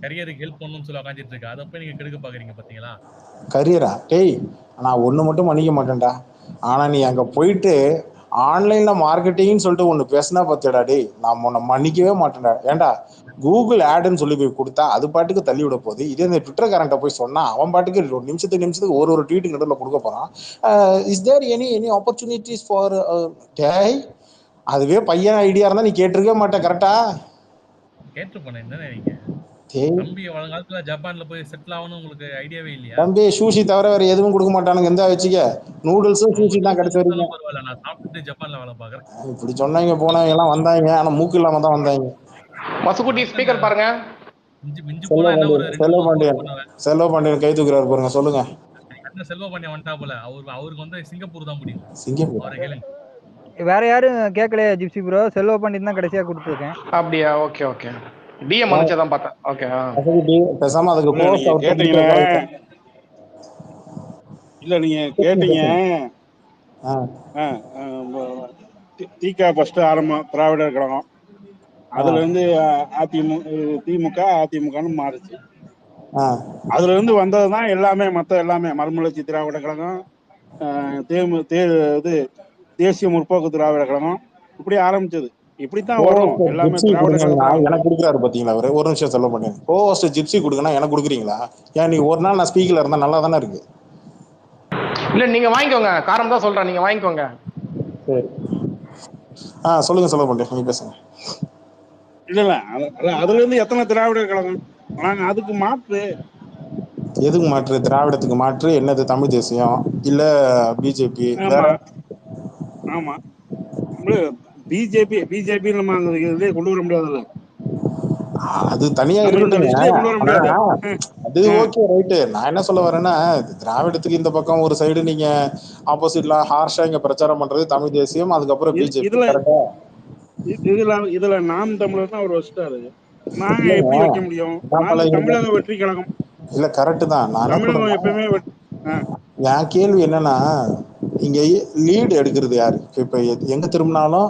கரியருக்கு ஹெல்ப் பண்ணணும்னு சொல்லி உட்காந்துட்டு இருக்கு. அதை போய் நீங்க கெடுக்க பாக்குறீங்க பாத்தீங்களா? கரியரா? டேய் நான் ஒண்ணு மட்டும் மன்னிக்க மாட்டேன்டா. ஆனா நீ அங்க போயிட்டு ஆன்லைன்ல மார்க்கெட்டிங்னு சொல்லிட்டு ஒண்ணு பேசினா பார்த்தியடா, டேய் நான் உன்னை மன்னிக்கவே மாட்டேன்டா. ஏன்டா கூகுள் ஆடுன்னு சொல்லி போய் கொடுத்தா அது பாட்டுக்கு தள்ளி விட போகுது. இதே இந்த ட்விட்டர் காரன்ட்ட போய் சொன்னா அவன் பாட்டுக்கு நிமிஷத்துக்கு ஒரு ட்வீட் நடுவில் கொடுக்க போறான். Is there any opportunities for டேய்? அதுவே பையன் ஐடியா இருந்தா நீ கேட்டிருக்கவே மாட்டேன். கரெக்டா? கேட்டிருப்பேன். என்ன நீங்க தம்பி வருங்காலத்துல ஜப்பான்ல போய் செட்டில் ஆகணும் உங்களுக்கு ஐடியாவே இல்லையா? தம்பி சூஷி தவிர வேற எதுவும் கொடுக்க மாட்டானுங்க. எந்த வச்சுக்க நூடுல்ஸும் சூஷி தான் கிடைச்ச வரைக்கும். பரவாயில்ல, நான் சாப்பிட்டு ஜப்பான்ல வேலை பார்க்கறேன். இப்படி சொன்னவங்க போனவங்க எல்லாம் வந்தாங்க, ஆனா மூக்கு இல்லாம தான் வந்தாங்க. மசுகுட்டி ஸ்பீக்கர் பாருங்க. செல்வ பாண்டியன் கை தூக்குறாரு பாருங்க. சொல்லுங்க. செல்வ பாண்டியன் வந்துட்டா போல. அவருக்கு வந்து சிங்கப்பூர் தான் முடியும். சிங்கப்பூர் வேற யாரும் கேட்கலையா ஜிப்சி ப்ரோ? செல்வ பாண்டியன் தான் கடைசியா கொடுத்துருக்கேன். அப்படியா? Okay okay. டிஎம் மனுச்சதான் பார்த்தேன். ஓகே. பேசாம அதுக்கு கேட்டீங்களே. இல்ல நீங்க கேட்டீங்க. திக ஃபர்ஸ்ட் ஆரம்பம் திராவிடர் கழகம், அதுல இருந்து அதிமுகன்னு மாறுச்சு. அதுல இருந்து வந்ததுதான் எல்லாமே, மத்த எல்லாமே மறுமலர்ச்சி திராவிட கழகம், தேசிய முற்போக்கு திராவிட கழகம், இப்படி ஆரம்பிச்சது. இப்படித்தான் வரும் எல்லாமே. எனக்கு கொடுக்குறாரு பாத்தீங்களா அவரு? ஒரு நிமிஷம் சொல்ல மாட்டேன். ஜிப்சி கொடுக்கணும் எனக்கு கொடுக்குறீங்களா? ஏன் நீ ஒரு நாள் நான் ஸ்பீக்கர்ல இருந்தா நல்லா தானே இருக்கு. இல்ல நீங்க வாங்கிக்கோங்க, காரணம் தான் சொல்றேன், நீங்க வாங்கிக்கோங்க. சரி சொல்லுங்க சொல்ல மாட்டேன், நீங்க பேசுங்க. இல்ல அதுல இருந்து எத்தனை திராவிட கழகம்? நாங்க அதுக்கு மாற்று. எதுக்கு மாற்று? திராவிடத்துக்கு மாற்று என்னது? தமிழ் தேசியம் இல்ல பிஜேபி? ஆமா ஆமா, பிஜேபி நம்ம அந்த இதுலயே கொண்டு வர முடியாதுல்ல, அது தனியா நம்ம இந்த இருக்கட்டுங்க. லிஸ்ட்லயே கொண்டு வர ஆனா முடியாது. அது ஓகே ரைட்டு. நான் என்ன சொல்ல வரேன்னா, திராவிடத்துக்கு இந்த பக்கம் ஒரு சைடு நீங்க ஆப்போசிட்ல ஹார்ஷா இங்க பிரச்சாரம் பண்றது தமிழ் தேசியம், அதுக்கப்புறம் பிஜேபி. இதுல கரெக்டா? இதுல நாம் தமிழர் தான் அவர் வச்சுட்டாரு. நாங்க இல்லைங்க, எப்படி வைக்க முடியும்? நான் நாங்க பல தமிழக வெற்றி கழகம். இல்ல கரெக்ட் தான். நான் என்ன தமிழகம் சொல்றேன்னா, எப்பயுமே என் கேள்வி என்னன்னா, இங்க லீடு எடுக்கிறது யாரு? இப்ப எங்க திரும்பினாலும்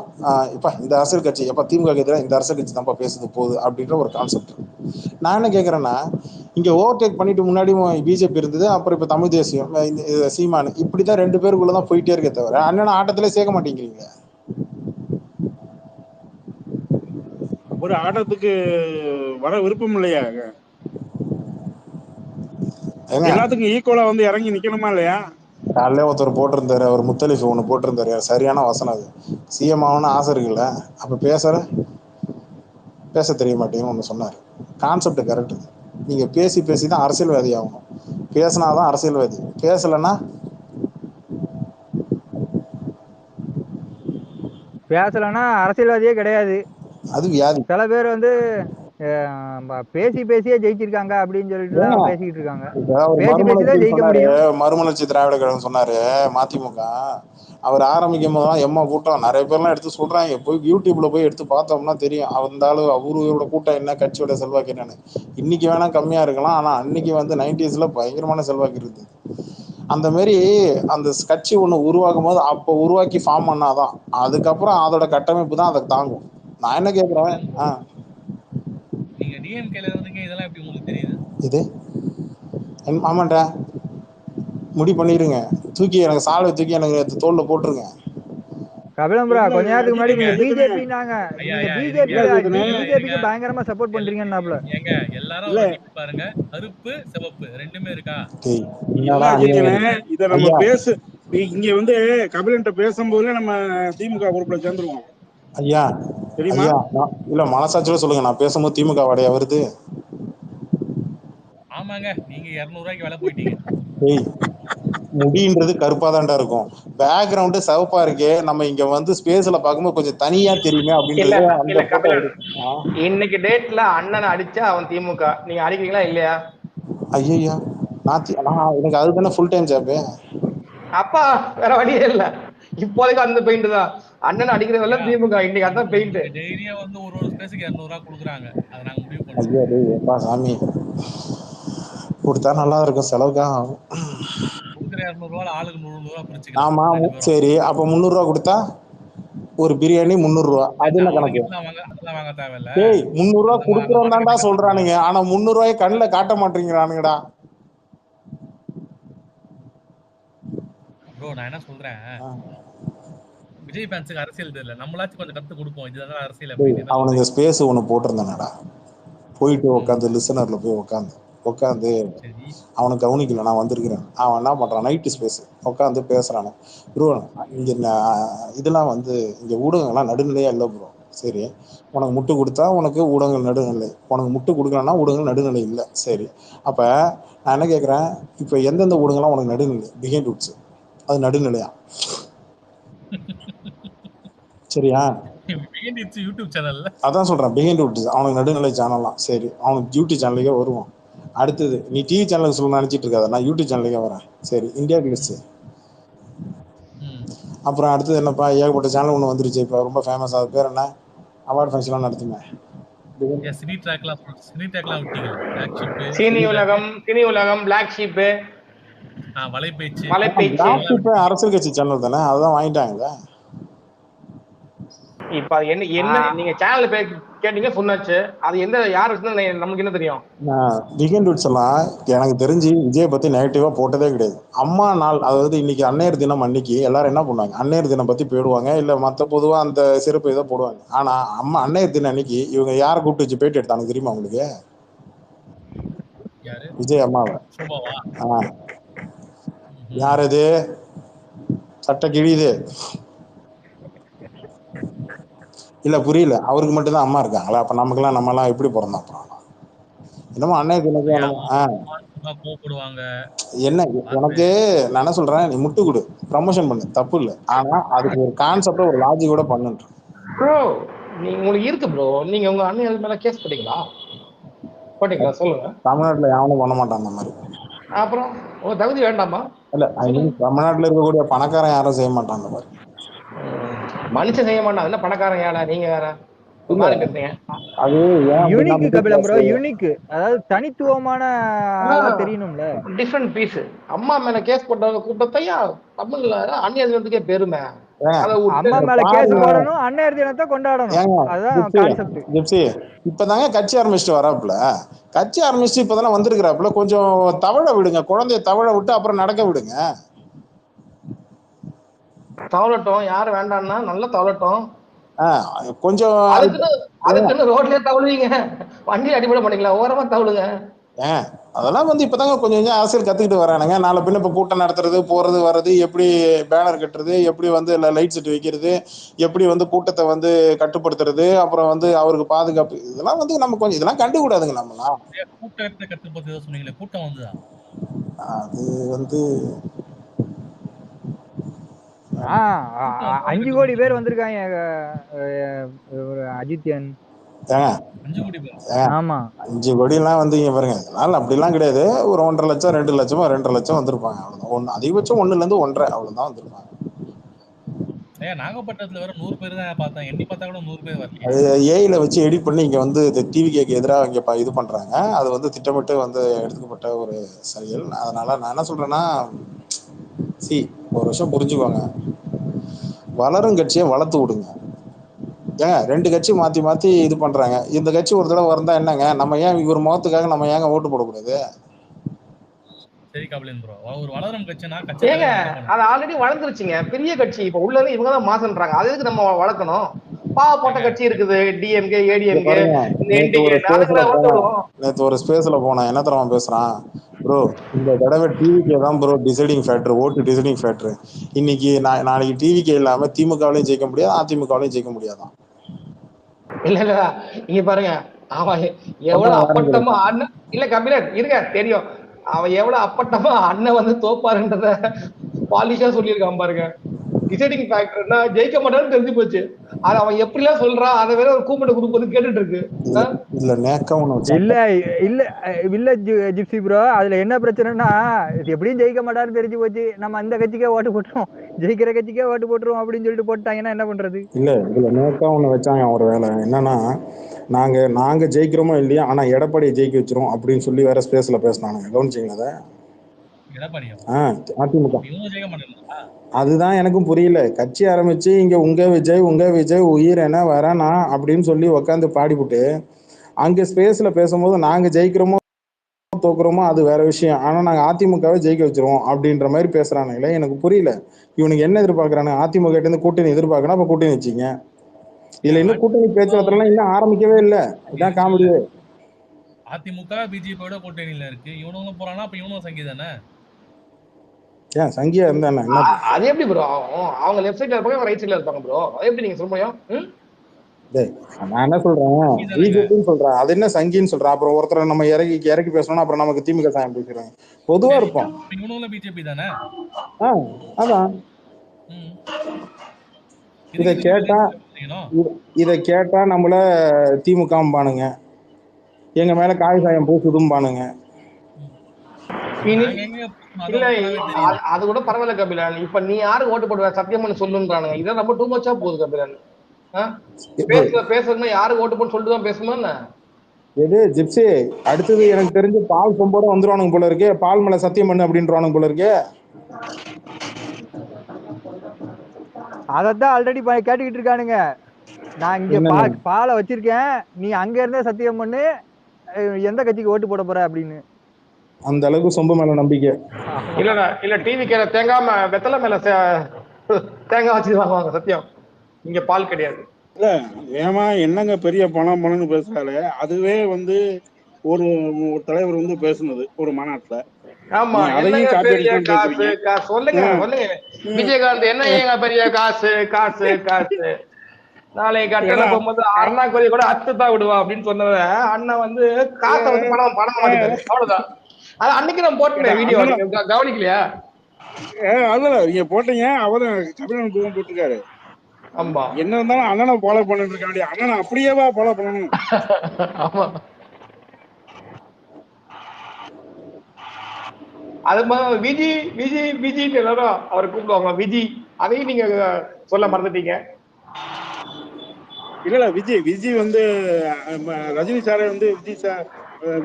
இப்ப இந்த அரசியல் கட்சி எப்ப திமுக எதிராக இந்த அரசியல் கட்சி தான் பேசுது போகுது அப்படின்ற ஒரு கான்செப்ட். நான் என்ன கேக்குறேன்னா, இங்க ஓவர்டேக் பண்ணிட்டு முன்னாடி பிஜேபி இருந்தது, அப்புறம் இப்ப தமிழ் தேசியம் சீமானு, இப்படிதான் 2 பேருக்குள்ளதான் போயிட்டே இருக்கே தவிர அண்ணன் ஆட்டத்திலே சேர்க்க மாட்டேங்கிறீங்க. ஒரு ஆட்டத்துக்கு வர விருப்பம் இல்லையா? எல்லாத்துக்கும் ஈக்குவலா வந்து இறங்கி நிக்கணுமா இல்லையா? காலையில ஒருத்தர் போட்டிருந்தாரு, அவர் முத்தலிஃப் ஒன்று போட்டிருந்தாரு, சரியான வசனம் அது. சிஎம் ஆகணும்னு ஆசை இருக்குல்ல, அப்ப பேச தெரிய மாட்டேங்குன்னு ஒன்று சொன்னார். Concept correct. நீங்க பேசி தான் அரசியல்வாதி ஆகணும். பேசினாதான் அரசியல்வாதி, பேசலைன்னா அரசியல்வாதியே கிடையாது. அது வியாதி. சில பேர் வந்து பேசியே ஜெயிச்சிருக்காங்க அப்படின்னு சொல்லிட்டு பேசிக்கிட்டு இருக்காங்க. பேசிதான் ஜெயிக்க முடியும். மறுமலர்ச்சி திராவிட கழகம் சொன்னாரு மதிமுக. அவர் ஆரம்பிக்கும் போதுதான் எம்மா கூட்டம், நிறைய பேர்லாம் எடுத்து சொல்றாங்க. போய் யூடியூப்ல போய் எடுத்து பார்த்தோம்னா தெரியும் அந்த அவரோட கூட்டம் என்ன, கட்சியோட செல்வாக்கு என்னன்னு. இன்னைக்கு வேணா கம்மியா இருக்கலாம், ஆனா அன்னைக்கு வந்து 90s பயங்கரமான செல்வாக்கு இருந்தது. அந்த மாதிரி அந்த கட்சி ஒண்ணு உருவாக்கும் போது அப்ப உருவாக்கி ஃபார்ம் பண்ணாதான், அதுக்கப்புறம் அதோட கட்டமைப்பு தான் அதை தாங்கும். நான் என்ன கேக்குறேன், நீங்க டிஎம்கேல இருந்தீங்க, இதெல்லாம் எப்படி உங்களுக்கு தெரியுது? இது ஆமாண்டா, முடி பண்ணிருங்க, தூக்கி எனக்கு சாலை தூக்கி எனக்கு தோல்ல போட்டுருங்க. கபிலம்புரா, கொஞ்ச நேரத்துக்கு முன்னாடி நீங்க பிஜேபினாங்க, நீங்க பிஜேபிக்கு பயங்கரமா சப்போர்ட் பண்றீங்கன்னாப்ல. ஏங்க எல்லாரும் பாருங்க, கருப்பு சிவப்பு ரெண்டுமே இருக்கா? இத நம்ம பேசு இங்க வந்து கபிலன்ட்ட பேசும்போதே நம்ம திமுக குரூப்ல சேர்ந்துருவோம். ஐயா ஐயா, இல்ல மனசாட்சியோட சொல்லுங்க, நான் பேசும்போது திமுக வாடையா வருது? ஆமாங்க, நீங்க 200 ரூபாய்க்கு விலை போயிட்டீங்க. முடின்றது கருப்பாதான்டா இருக்கும், பேக்ரவுண்ட் சிவப்பா இருக்கே. நம்ம இங்க வந்து ஸ்பேஸ்ல பாக்கும்போது கொஞ்சம் தனியா தெரியுமே அப்படின்றது. இன்னைக்கு டேட்ல அண்ணனை அடிச்சா அவன் திமுக, நீங்க அடிக்கிறீங்களா இல்லையா? ஐயா, எனக்கு அதுதானே ஃபுல் டைம் ஜாப். அப்பா வேற வழியே இல்ல, இப்போதைக்கு அந்த பெயிண்ட் தான். அண்ணன் அடிக்கிறதுல திமுக, இன்னைக்கு அதான் பெயிண்ட். டெய்லியா வந்து ஒரு ஸ்பேஸ்க்கு 200 ரூபாய் கொடுக்குறாங்க, அதை நாங்க முடிவு பண்ணுவோம். ஐயா சாமி, கொடுத்தா நல்லா இருக்கும், செலவுக்காக ஆகும். கொடுக்குற 200 ரூபாய் ஆளுக்கு 100 ரூபாய் பிரிச்சுக்கலாம். ஆமா சரி, அப்ப 300 ரூபாய் கொடுத்தா ஒரு பிரியாணி 300 ரூபாய், அது என்ன கணக்கு? அதெல்லாம் வாங்க தேவையில்ல. 300 ரூபாய் கொடுக்குறோம் தான்டா சொல்றானுங்க, ஆனா 300 ரூபாய் கண்ணுல காட்ட மாட்டேங்கிறானுங்கடா. ப்ரோ நான் என்ன சொல்றேன், விஜய் ஃபேன்ஸுக்கு அரசியல் தெரியல, நம்மளாச்சும் கொஞ்சம் கத்து கொடுப்போம், இதுதான் அரசியல். அவனுக்கு ஸ்பேஸ் ஒன்று போட்டிருந்தானடா, போயிட்டு உட்காந்து லிசனர்ல போய் உட்காந்து அவனுக்கு கவனிக்கல, நான் வந்திருக்கிறேன். அவன் என்ன பண்றான், நைட்டு ஸ்பேஸ் உட்காந்து பேசுறானு. ப்ரோ இங்க இதெல்லாம் வந்து இங்க ஊடகங்கள்லாம் நடுநிலையா இல்லை ப்ரோ. சரி, உனக்கு முட்டு கொடுத்தா உனக்கு ஊடகங்கள் நடுநிலை, உனக்கு முட்டு கொடுக்கலன்னா ஊடகங்கள் நடுநிலை இல்லை. சரி, அப்ப நான் என்ன கேட்கறேன், இப்ப எந்தெந்த ஊடகங்கள்லாம் உனக்கு நடுநிலை? பிஹைண்ட் ரூட்ஸ் அது நடுநிலையா? சரியா? யூடியூப் சேனல்ல அதான் சொல்றேன், பிஹைண்ட் ரூட்ஸ் அவனுக்கு நடுநிலை சேனல்லாம். சரி, அவனுக்கு யூடியூப் சேனலுக்கே வருவான். அடுத்தது நீ டிவி சேனலுக்கு சொல்ல நினைச்சிட்டு இருக்காத, நான் யூடியூப் சேனலுக்கே வரேன். சரி, இந்தியா கிளிட்ஸ். அப்புறம் அடுத்தது என்னப்பா, ஏகப்பட்ட சேனல் ஒன்று வந்துருச்சு இப்போ ரொம்ப ஃபேமஸ். அது பேர் என்ன, அவார்ட் ஃபங்க்ஷன்லாம் நடத்துமே, சினி உலகம், பிளாக் ஷீப், வலைப்பேச்சு அரசியல் கட்சி சேனல் தானே, அதுதான் வாங்கிட்டாங்க. இப்ப என்ன நீங்க சேனல் கேட்டீங்க சொன்னாச்சு, அது எந்த யாரு நமக்கு என்ன தெரியும்? பிஹைண்ட் ரூட்ஸ் எல்லாம் எனக்கு தெரிஞ்சு விஜய் பத்தி நெகட்டிவா போட்டதே கிடையாது. அம்மா நாள், அதாவது இன்னைக்கு அன்னையர் தினம் அன்னைக்கு எல்லாரும் என்ன பண்ணுவாங்க, அன்னையர் தினம் பத்தி போயிடுவாங்க, இல்ல மத்த பொதுவா அந்த சிறப்பு இதை போடுவாங்க. ஆனா அன்னையர் தினம் அன்னைக்கு இவங்க யாரை கூப்பிட்டு வச்சு பேட்டி எடுத்தாங்க தெரியுமா உங்களுக்கு? விஜய் அம்மாவை. யார் இது சட்டை கிழியுது? இல்ல புரியல. அவருக்கு மட்டும்தான் அம்மா இருக்காங்களா? அப்ப நமக்கெல்லாம் நம்மலாம் எப்படி பிறந்தோம் அப்புறம்? என்னமோ அண்ணன் எனக்கு என்னமோ கோவப்படுவாங்க. என்ன உனக்கு நான் என்ன சொல்றேன், நீ முட்டு கொடு, ப்ரமோஷன் பண்ணு, தப்பு இல்லை. ஆனா அதுக்கு ஒரு கான்செப்ட ஒரு லாஜிக்கோட பண்ணுன்ற. ப்ரோ உங்களுக்கு இருக்கு ப்ரோ. நீங்க உங்க அண்ணன் மேல கேஸ் போட்டீங்களா? போட்டீங்களா சொல்லுங்க. தமிழ்நாட்டுல யாரும் பண்ண மாட்டான் அந்த மாதிரி. அப்புறம் உங்க தகுதி வேண்டாமா? இல்ல ஐ மீன் தமிழ்நாட்டுல இருக்கக்கூடிய பணக்காரன் யாரும் செய்ய மாட்டான் அந்த மாதிரி. மனுஷன் செய்ய மாட்டான். என்ன பணக்காரன் யாரா? நீங்க வேற அது யூனிக் கபிலம் ப்ரோ, யூனிக். அதாவது தனித்துவமான ஆளா தெரியணும்ல. Different piece. அம்மா மேல கேஸ் போட்டவங்க கூட்டத்தையா தமிழ்ல அந்நியர் தினத்துக்கே பெருமை. அம்மா மேல கேஸ் போடணும், அந்நியர் தினத்தை கொண்டாடணும். அதான் கான்செப்ட். ஜிப்சி இப்பதாங்க கட்சி ஆரம்பிச்சுட்டு வராப்புல. கட்சி ஆரம்பிச்சுட்டு இப்பதானே வந்திருக்கிறாப்புல. கொஞ்சம் தவழ விடுங்க, குழந்தைய தவழ விட்டு அப்புறம் நடக்க விடுங்க. தவளட்டும், யாரு வேண்டாம்னா நல்லா தவளட்டும். கொஞ்சம் அதுக்குன்னு ரோட்லயே தவழுவீங்க, வண்டி அடிபட மாட்டீங்களா? ஓரமா தவளுங்க. அதெல்லாம் வந்து இப்பதாங்க கொஞ்சம் கொஞ்சம் அரசியல் கத்துக்கிட்டு வரானுங்க. நாளை பின்ன இப்ப கூட்டம் நடத்துறது, போறது வர்றது, எப்படி பேனர் கட்டுறது, எப்படி வந்து லைட் செட் வைக்கிறது, எப்படி வந்து கூட்டத்தை வந்து கட்டுப்படுத்துறது, அப்புறம் வந்து அவருக்கு பாதுகாப்பு, இதெல்லாம் வந்து நம்ம கொஞ்சம் இதெல்லாம் கண்டுக்கூடாதுங்க. நம்மளாம் கூட்டத்தை கட்டுப்படுத்த சொன்னீங்களே, கூட்டம் வந்துதான் அது வந்து 5 கோடி பேர் வந்திருக்காங்க அஜித்யன். 5 கோடி எல்லாம் வந்து இங்க பாருங்க, அதனால அப்படிலாம் கிடையாது. ஒரு 1.5 லட்சம் 2 லட்சமோ 2.5 லட்சம் வந்திருப்பாங்க. அவ்வளவுதான். அதிகபட்சம் 1 to 1.5 அவ்வளவுதான் வந்திருப்பாங்க. நாகப்பட்டினத்துல வேற 100 பேர் தான் பார்த்தேன். எண்ணி பார்த்தா கூட 100 பேர் வரல. அது ஏஐல வச்சு எடிட் பண்ணி இங்க வந்து டிவிக்கு எதிராக இங்க இது பண்றாங்க. அது வந்து திட்டமிட்டு வந்து எடுத்துக்கப்பட்ட ஒரு செயல். அதனால நான் என்ன சொல்றேன்னா, ஒரு விஷயம் புரிஞ்சுக்கோங்க, வளரும் கட்சியை வளர்த்து விடுங்க. 2 கட்சி மாத்தி மாத்தி இது பண்றாங்க. இந்த கட்சி ஒரு தடவை வந்தா என்னங்க, நம்ம ஏன் இவர் முகத்துக்காக நம்ம ஏங்க ஓட்டு போடக்கூடாது? சரி கபிலன் ப்ரோ, ஒரு வளரும் கட்சினா ஏங்க அது ஆல்ரெடி வளர்ந்துருச்சுங்க, பெரிய கட்சி. இப்ப உள்ள இவங்க தான் மாசன்றாங்க. அது எதுக்கு நம்ம வளர்க்கணும்? பாவப்பட்ட கட்சி இருக்குது, டிஎம்கே, ஏடிஎம்கே. நேற்று ஒரு ஸ்பேஸ்ல போனேன். என்ன தரமா பேசுறான் ப்ரோ, இந்த தடவை டிவிகே தான் ப்ரோ டிசைடிங் ஃபேக்டர், ஓட்டு டிசைடிங் ஃபேக்டர். இன்னைக்கு நாளைக்கு டிவிகே இல்லாம திமுகவிலையும் ஜெயிக்க முடியாது, அதிமுகவிலையும் ஜெயிக்க முடியாதான். இல்ல இல்ல இங்க பாருங்க, அவன் எவ்வளவு அப்பட்டமா அண்ணன் இல்ல கபிலன் இருங்க தெரியும், அவன் எவ்வளவு அப்பட்டமா அண்ணன் வந்து தோப்பாருன்றத பாலிஷா சொல்லியிருக்கான் பாருங்க. டிசைடிங் ஃபேக்டர்னா ஜெயிக்க மாட்டான்னு தெரிஞ்சு போச்சு. அது அவன் எப்படிலாம் சொல்றான், அதை வேற ஒரு கூப்பிட்டு குரூப் வந்து கேட்டுட்டு இருக்கு. இல்ல ஜிப்சி ப்ரோ, அதுல என்ன பிரச்சனைனா எப்படியும் ஜெயிக்க மாட்டாருன்னு தெரிஞ்சு போச்சு. நம்ம அந்த கட்சிக்கே ஓட்டு போட்டுருவோம், ஜெயிக்கிற கட்சிக்கே ஓட்டு போட்டுருவோம் அப்படின்னு சொல்லிட்டு போட்டாங்கன்னா என்ன பண்றது? இல்ல இதுல நேக்கா ஒண்ணு வச்சாங்க ஒரு வேலை. என்னன்னா, நாங்க ஜெயிக்கிறோமோ இல்லையா, ஆனா எடப்பாடியை ஜெயிக்க வச்சிரும் அப்படின்னு சொல்லி வேற ஸ்பேஸ்ல பேசினானுங்க. கவனிச்சிங்களா அதை? அதிமுக அதுதான் எனக்கும் புரியல. கட்சி ஆரம்பிச்சு இங்க உங்க விஜய் உயிர் என வரனா அப்படின்னு சொல்லி உட்காந்து பாடிவிட்டு, அங்க ஸ்பேஸ்ல பேசும்போது நாங்க ஜெயிக்கிறோமோ தோக்குறோமோ அது வேற விஷயம், ஆனா நாங்க அதிமுகவை ஜெயிக்க வச்சிருவோம் அப்படின்ற மாதிரி பேசுறானுங்களே. எனக்கு புரியல இவனுக்கு என்ன எதிர்பார்க்கறானு. அதிமுக கிட்ட இருந்து கூட்டணி எதிர்பார்க்கணும், அப்ப கூட்டணி வச்சுங்க. இதுல இன்னும் கூட்டணி பேச்சுவார்த்தை இன்னும் ஆரம்பிக்கவே இல்லை. இதான் காமெடியே. அதிமுக பிஜேபியோட கூட்டணியில இருக்கு, இவனும் போறானா அப்ப இவனும் சங்கி தானே. ஏன் சங்கியா இருந்தா என்ன? அது எப்படி ப்ரோ? அவங்க லெஃப்ட் சைடுல இருப்பாங்க, ரைட் சைடுல இருப்பாங்க ப்ரோ. அது எப்படி நீங்க சொல்ல முடியும்? நான் என்ன சொல்றேன், பிஜேபின்னு சொல்றேன், அது என்ன சங்கின்னு சொல்றேன். அப்புறம் ஒருத்தரை நம்ம இறக்கி பேசணும், அப்புறம் நமக்கு திமுக சாயம் பேசுறாங்க. பொதுவா இருப்போம். பிஜேபி தானே. அதான் இத கேட்டா நம்மள திமுக பானுங்க, எங்க மேல காய் சாயம் பூசுதும் பானுங்க. இல்ல அது கூட பரவாயில்ல கபிலன். இப்ப நீ யாரு ஓட்டு போடுவ சத்தியம்னு சொல்லுன்றானுங்க. இதான் ரொம்ப டூ மச்சா போகுது கபிலன். பேசுறதுன்னா யாரு ஓட்டு போட்டு சொல்லிட்டு தான் பேசணுமா என்ன? எது ஜிப்சி அடுத்தது எனக்கு தெரிஞ்சு பால் சொம்போட வந்துருவானுங்க போல இருக்கு. பால் மேல சத்தியம் பண்ணு அப்படின்றானுங்க போல இருக்கு. அதத்தான் ஆல்ரெடி கேட்டுக்கிட்டு இருக்கானுங்க. நான் இங்க பாலை வச்சிருக்கேன், நீ அங்க இருந்தே சத்தியம் பண்ணு எந்த கட்சிக்கு ஓட்டு போட போற அப்படின்னு. அந்த அளவுக்கு சொம்பு மேல நம்பிக்கை இல்ல டிவி கேல தேங்காய் வெத்தலை மேல தேங்காய் வச்சு வாங்குவாங்க சத்தியம். இங்க பால் கிடையாது. இல்ல ஏமா என்னங்க பெரிய பணம்னு பேசுறாரு. அதுவே வந்து ஒரு தலைவர் வந்து பேசுனது ஒரு மாநாட்டுல, ஆமா, நீங்க அதையும் என்னங்க காப்பி பெரிய அடிச்சு காசு பேசுறீங்க. காசு சொல்லுங்க சொல்லுங்க. விஜயகாந்த் என்னங்க பெரிய காசு காசு காசு, நாளைக்கு கட்டண ஏன்னா போகும்போது அண்ணா கோரி கூட அத்துதான் விடுவா அப்படின்னு சொன்னத அண்ணன் வந்து காசை வந்து பணம் பணம் மாத்திட்டாரு, அவ்வளவுதான். அது அன்னைக்கு நான் போட்டேன் வீடியோ, அண்ணனை நீங்க கவனிக்கலையா? அதுல நீங்க போட்டீங்க, அவரும் கபிலன் பூவும் போட்டிருக்காரு. ஆமா என்ன இருந்தாலும் அண்ணனை ஃபாலோ பண்ணிட்டு இருக்க வேண்டிய அண்ணனை அப்படியேவா ஃபாலோ பண்ணணும்? ஆமா. அது மாதிரி விஜி விஜி விஜின்னு எல்லாரும் அவரை கூப்பிடுவாங்க விஜி, அதையும் நீங்க சொல்ல மறந்துட்டீங்க. இல்ல விஜய் விஜய் வந்து ரஜினி சாரை வந்து விஜய் சார்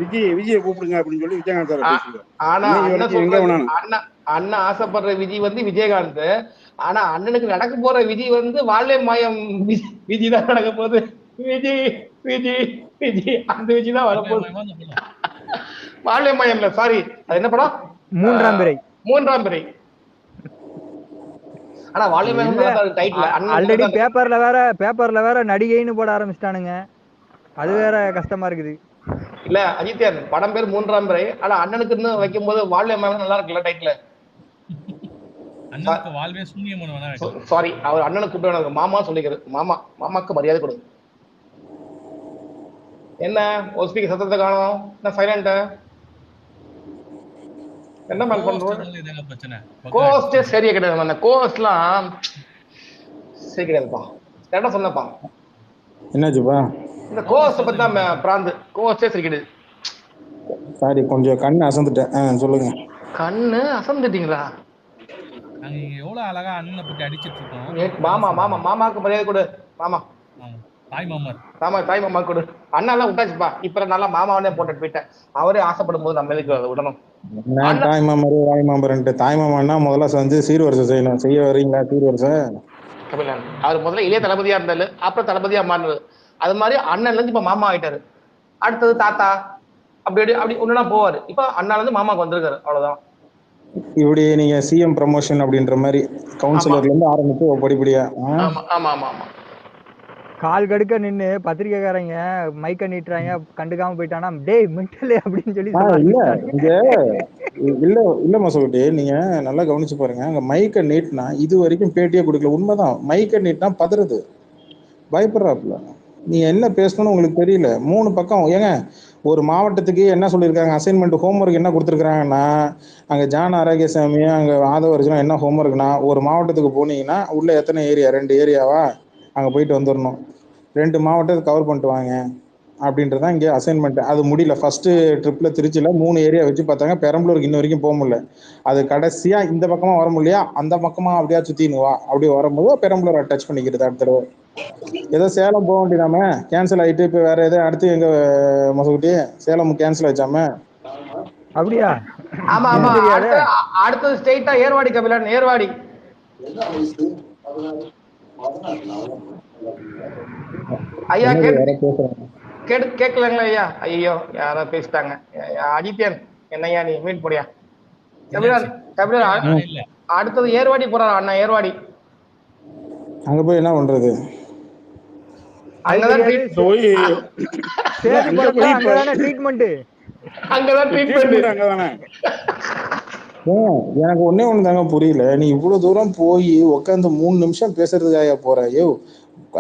விஜயை கூப்பிடுங்க அப்படின்னு சொல்லி விஜயகாந்த் சாரை பேசிருக்காரு. ஆனா இன்னைக்கு அண்ணன் வரைக்கும் எங்க சொல்ற வேணாலும் அண்ணன் ஆசைப்படுற விஜய் வந்து விஜயகாந்த். ஆனா அண்ணனுக்கு நடக்க போற விஜய் வந்து வாழ்வே மாயம் விஜய் தான் நடக்க போகுது. விஜய் விஜய் விஜய் அந்த விஜய் தான் வரப்போகுது. வாழ்வே மாயம் இல்ல, சாரி, அது என்ன படம்? மூன்றாம் பிறை. மூன்றாம் பிறை. ஆனா வாழ்வே மாயம் டைட்டில் ஆல்ரெடி பேப்பர்ல வேற நடிகைன்னு போட ஆரம்பிச்சிட்டானுங்க, அது வேற கஷ்டமா இருக்குது. இல்ல அஜித்யான் படம் பேர் மூன்றாம் பிறை, ஆனா அண்ணனுக்கு இன்னும் வைக்கும் போது வாழ்வே மாயம் நல்லா இருக்குல்ல டைட்டில். அண்ணனுக்கு வாழ்வே சூன்யம். சாரி, அவர் அண்ணனுக்கு கூப்பிட்டு மாமா சொல்லிக்கிறது. மாமாக்கு மரியாதை கொடு. என்ன ஒரு ஸ்பீக்கர் சத்தத்தை காணோம், என்ன சைலண்ட்? என்ன மேல் பண்றோம்? கோஸ்டே சரியா கிடையாது, அந்த கோஸ்ட்லாம் சரி கிடையாதுப்பா. கரெக்டா சொன்னப்பா. என்னாச்சுப்பா? இந்த கோஸ்ட பத்தி தான் பிராந்து, கோஸ்டே சரி கிடையாது. சாரி, கொஞ்சம் கண்ணு அசந்துட்டேன். சொல்லுங்க. கண்ணு அசந்துட்டீங்களா? நாங்க எவ்வளவு அழகா அண்ணனை பத்தி அடிச்சிட்டு இருக்கோம். மாமாக்கு மரியாதை கொடு. மாமா தாய் மாமர். தாய் மாமா கொடு. அண்ணா எல்லாம் விட்டாச்சுப்பா, இப்ப நல்லா மாமாவனே போட்டுட்டு போயிட்டேன். அவரே ஆசைப்படும் போது நம்ம எதுக்கு அதை விடணும்? தாய் மாமரு வாய் மாமரன்ட்டு தாய் மாமன்னா முதல்ல செஞ்சு சீர்வரிசை செய்யணும். செய்ய வரீங்களா சீர்வரிசை? கபிலன் அவர் முதல்ல இளைய தளபதியா இருந்தாரு, அப்புறம் தளபதியா மாறினது. அது மாதிரி அண்ணன்ல இருந்து இப்ப மாமா ஆயிட்டாரு. அடுத்தது தாத்தா, அப்படி அப்படி ஒண்ணுனா போவாரு. இப்ப அண்ணால இருந்து மாமாக்கு வந்திருக்காரு, அவ்வளவுதான். இப்படி நீங்க சிஎம் ப்ரமோஷன் அப்படின்ற மாதிரி கவுன்சிலர்ல இருந்து ஆரம்பிச்சு படிப்படியா? ஆமா ஆமா ஆமா ஆமா. கால் கடுக்க நின்னு பத்திரிக்கைக்காரங்க மைக்க நீட்டுறாங்க, கண்டுக்காம போயிட்டானா டேய் மென்டலே அப்படின்னு சொல்லி இல்ல மசோட்டி, நீங்க நல்லா கவனிச்சு பாருங்க. அங்க மைக்க நீட்னா இது வரைக்கும் பேட்டியே கொடுக்கல. உண்மைதான், மைக்க நீட்னா பதறுது, பயப்படுறாப்புல. நீங்க என்ன பேசணும்னு உங்களுக்கு தெரியல. 3 பக்கம். ஏங்க ஒரு மாவட்டத்துக்கு என்ன சொல்லியிருக்காங்க, அசைன்மெண்ட் ஹோம்ஒர்க் என்ன கொடுத்துருக்காங்கன்னா, அங்க ஜான் ஆரோக்கியசாமி அங்க ஆதவர்ஜுனா என்ன ஹோம்ஒர்க்னா, ஒரு மாவட்டத்துக்கு போனீங்கன்னா உள்ள எத்தனை ஏரியா, 2 ஏரியாவா, அங்க போயிட்டு வந்துடணும், 2 மாவட்டத்தை கவர் பண்ணிட்டு வாங்க அப்படின்றதான் இங்கே அசைன்மெண்ட். அது முடியல. ஃபர்ஸ்ட் ட்ரிப்ல திருச்சியில 3 ஏரியா வச்சு பார்த்தாங்க, பெரம்பலூருக்கு இன்ன வரைக்கும் போக முடியல. அது கடைசியா இந்த பக்கமா வர முடியலையா, அந்த பக்கமா அப்படியே சுத்தின்னு வா, அப்படி வரும்போது பெரம்பலூரை டச் பண்ணிக்கிறது அடுத்த தடவை. ஏதோ சேலம் போக வேண்டியதாம கேன்சல் ஆயிட்டு இப்ப வேற ஏதோ அடுத்து எங்க மசகுட்டி சேலம் கேன்சல் ஆச்சாம? அப்படியா? ஆமா ஆமா. அடுத்தது ஸ்ட்ரெயிட்டா ஏர்வாடி கபிலன், ஏர்வாடி. ஐயா கேட்கலங்களா ஐயா? ஐயோ யாரோ பேசிட்டாங்க. அஜித்யன் என்னையா நீ மீட் போடியா? கபிலன் அடுத்தது ஏர்வாடி போறாரு அண்ணா, ஏர்வாடி. அங்க போய் என்ன பண்றது? அங்கதான் எனக்கு ஒன்னே ஒண்ணுதாங்க புரியல. நீ இவ்வளவு தூரம் போய் உட்காந்து 3 நிமிஷம் பேசுறதுக்காக போற?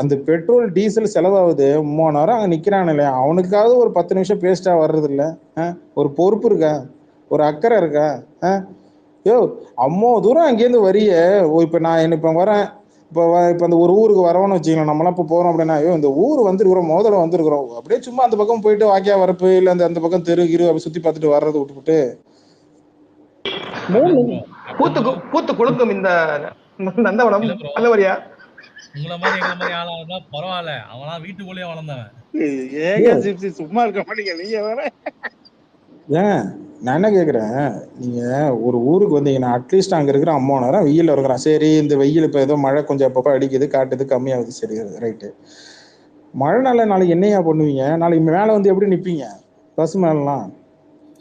அந்த பெட்ரோல் டீசல் செலவாகுது, 3 நேரம் அங்க நிக்கிறான் இல்லையா, அவனுக்காவது ஒரு 10 நிமிஷம் பேசிட்டா வர்றது இல்ல? ஒரு பொறுப்பு இருக்கா, ஒரு அக்கறை இருக்கா? அம்மோ தூரம் அங்கேருந்து வரிய. இப்ப நான் இப்ப வரேன், இப்ப அந்த ஒரு ஊருக்கு வரவோன்னு வச்சுக்கலாம், நம்மளாம் இப்ப போறோம் அப்படின்னா, இந்த ஊர் வந்துருக்கிறோம், முதல்ல வந்திருக்கிறோம், அப்படியே சும்மா அந்த பக்கம் போயிட்டு வாக்கியா வரப்பு இல்ல அந்த பக்கம் தெரு கிரு அப்படி சுத்தி பார்த்துட்டு வர்றது விட்டுவிட்டு பூத்து குலுக்கும் இந்த நந்தவனம் அந்த மாதிரியா? உங்களை மாதிரி எங்களை மாதிரி ஆளாதான் பரவாயில்ல, அவனா வீட்டுக்குள்ளேயே வளர்ந்தவன். சும்மா இருக்க மாட்டீங்க நீங்க வேற. நான் என்ன கேக்குறேன், நீங்க ஒரு ஊருக்கு வந்தீங்கன்னா அட்லீஸ்ட் அங்க இருக்கிற 3 நேரம் வெயில இருக்கிறான். சரி, இந்த வெயில் இப்ப ஏதோ மழை கொஞ்சம் அப்பப்ப அடிக்குது, காட்டுது, கம்மியாகுது, சரி ரைட்டு. மழை நாள் நாளைக்கு என்னையா பண்ணுவீங்க? நாளைக்கு மேல வந்து எப்படி நிப்பீங்க பஸ் மேலாம்?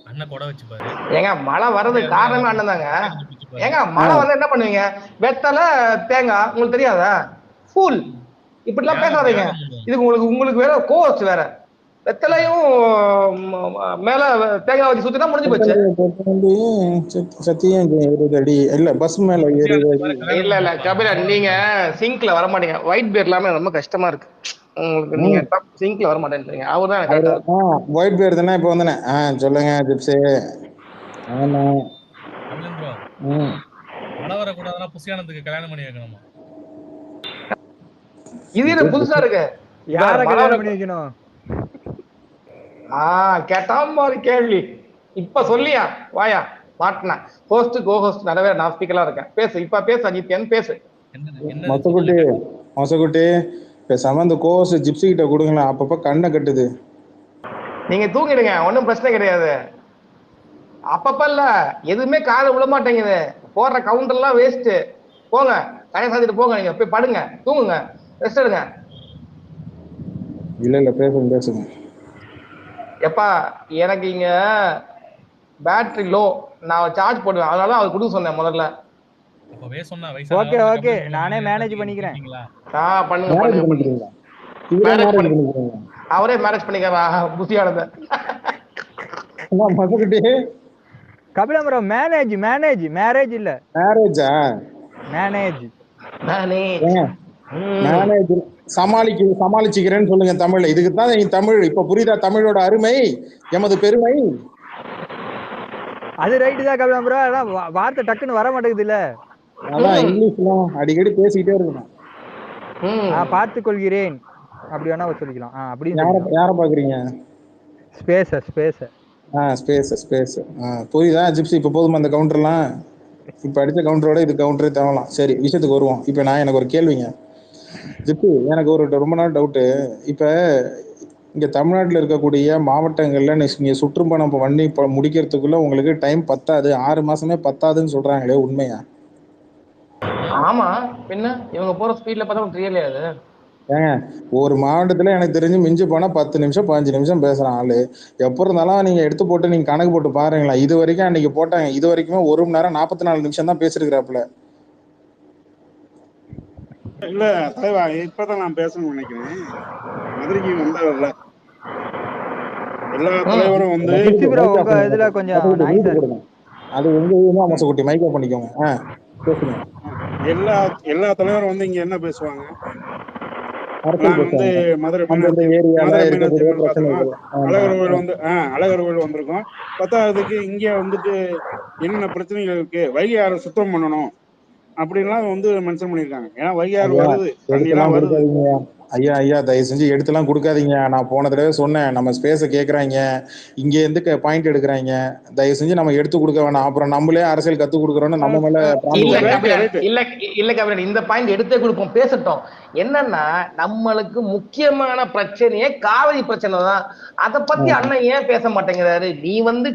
அண்ணன் கொடை வச்சுப்பாரு. ஏங்க மழை வர்றதுக்கு காரணமே அண்ணன் தாங்க. ஏங்க மழை வந்து என்ன பண்ணுவீங்க? வெத்தலை தேங்காய், உங்களுக்கு தெரியாதா? ஃபூல் இப்படிலாம் பேசாதீங்க. இது உங்களுக்கு வேற கோவச்சு வேற. வெத்தலையும் மேல தேங்காய் வச்சு சுத்தினா முடிஞ்சு போச்சு. சத்தியம் 20 அடி இல்ல, பஸ் மேல 20 அடி. இல்ல கபிலன், நீங்க சிங்க்ல வர மாட்டீங்க. ஒயிட் பேர் எல்லாமே ரொம்ப கஷ்டமா இருக்கு உங்களுக்கு. நீங்க சிங்க்ல வர மாட்டேன்றீங்க. அவர்தான் ஒயிட் பேர் தானே இப்ப வந்தனே. சொல்லுங்க ஜிப்ஸி. ஆமா கபிலன் ப்ரோ, மழை வரக்கூடாதுன்னா புசியானத்துக்கு கல்யாணம் பண்ணி வைக்கணுமா? இது என்ன புதுசா இருக்கு? யார கல்யாணம் பண்ணி வைக்கணும்? கேட்டா மாதிரி கேள்வி. இப்ப சொல்லியா வாயா மாட்டினா ஹோஸ்ட் கோ ஹோஸ்ட் நிறைய நான் ஸ்பீக்கர்லாம் இருக்கேன். பேசு, இப்ப பேசு அஜித், பேசு. மொசக்குட்டி பேசாம அந்த கோர்ஸ் ஜிப்ஸி கிட்ட கொடுங்களேன், அப்பப்ப கண்ணை கட்டுது. நீங்க தூங்கிடுங்க, ஒன்றும் பிரச்சனை கிடையாது. அப்பப்ப இல்ல எதுவுமே காலை விட மாட்டேங்குது. போடுற கவுண்டர்லாம் வேஸ்ட். போங்க கடையை சாத்திட்டு போங்க, நீங்க போய் படுங்க, தூங்குங்க, ரெஸ்ட் எடுங்க. இல்ல பேசுங்க. எப்பா எனக்கு இங்க பேட்டரி லோ, நான் சார்ஜ் போடுவேன், அதனால அது கொடுக்க சொன்னேன் முதல்ல. ஓகே நானே மேனேஜ் பண்ணிக்கிறேன். பண்ணுங்க. அவரே மேனேஜ் பண்ணிக்கிறா புத்தியானத. கபிலம் ப்ரோ, மேரேஜ் இல்ல, மேனேஜ் சமாளிச்சுக்கிறேன்னு சொல்லுங்க தமிழ்ல. இதுக்கு தான் தமிழ். இப்ப புரியுதா தமிழோட அருமை, எமது பெருமை? அது ரைட்டு தான் கபிலம் ப்ரோ, அதான் வார்த்தை டக்குன்னு வர மாட்டேங்குது இல்ல. அதான் இங்கிலீஷ்லாம் அடிக்கடி பேசிக்கிட்டே இருக்கணும். பார்த்துக் கொள்கிறேன் அப்படி வேணா சொல்லிக்கலாம். அப்படி யார பாக்குறீங்க? ஸ்பேஸ். புரியுதா ஜிப்ஸி? இப்ப போதுமா அந்த கவுண்டர்லாம்? இப்ப அடிச்ச கவுண்டரோட இது கவுண்டரே தேவலாம். சரி, விஷயத்துக்கு வருவோம். இப்ப எனக்கு ஒரு கேள்விங்க ஜிப்ஸி, எனக்கு ஒரு ரொம்ப நாள் டவுட்டு. இப்ப இங்க தமிழ்நாட்டில் இருக்கக்கூடிய மாவட்டங்கள்ல நீங்க சுற்றுப்பயணம் பண்ணி முடிக்கிறதுக்குள்ள உங்களுக்கு டைம் பத்தாது, 6 மாசமே பத்தாதுன்னு சொல்றாங்களே, உண்மையா? ஆமா, பின்ன இவங்க போற ஸ்பீட்ல பார்த்தா ரியலே அது. ஒரு மாவட்டத்துல எனக்கு தெரிஞ்சு மிஞ்சி போனா 10 நிமிஷம் 15 நிமிஷம் பேசுறான் ஆளு. எப்ப இருந்தாலும் நீங்க எடுத்து போட்டு நீங்க கணக்கு போட்டு பாருங்களா. இது வரைக்கும் அன்னைக்கு போட்டாங்க, இது வரைக்குமே 1 மணி நேரம் 44 நிமிஷம் தான் பேசிருக்கிறாப்புல. இல்ல தலைவா, இப்பதான் நான் பேசணும்னு நினைக்கிறேன். மதுரைக்கு வந்தார்ல எல்லா தலைவரும் வந்து இதுல கொஞ்சம் அது உங்க மொசக்குட்டி மைக் ஆஃப் பண்ணிக்கோங்க. பேசுங்க. எல்லா தலைவரும் வந்து இங்க என்ன பேசுவாங்க? நான் வந்து மதுரை அழகர் கோயில் வந்திருக்கோம். பத்தாவதுக்கு இங்க வந்துட்டு என்னென்ன பிரச்சனைகள் இருக்கு, வைகை ஆறு சுத்தம் பண்ணணும் அப்படின்லாம் வந்து மென்ஷன் பண்ணிருக்காங்க. ஏன்னா வைகை ஆறு வருது, தண்ணியெல்லாம் வருது. ஐயா தயவு செஞ்சு எடுத்துலாம் கொடுக்காதீங்க. நான் போன தடவை சொன்னேன், நம்ம ஸ்பேஸ கேக்குறாங்க, இங்க இருந்து பாயிண்ட் எடுக்கிறாங்க. தயவு செஞ்சு நம்ம எடுத்து கொடுக்க வேணாம். அப்புறம் நம்மளே அரசியல் கத்து கொடுக்குறோம்னு நம்ம மேல இல்ல கபிலன், இந்த பாயிண்ட் எடுத்தே கொடுப்போம், பேசட்டும். என்னன்னா நம்மளுக்கு முக்கியமான பிரச்சனையே காவிரி பிரச்சனை தான். அதை பத்தி அண்ணன் ஏன் பேச மாட்டேங்கிறாரு? நீ வந்து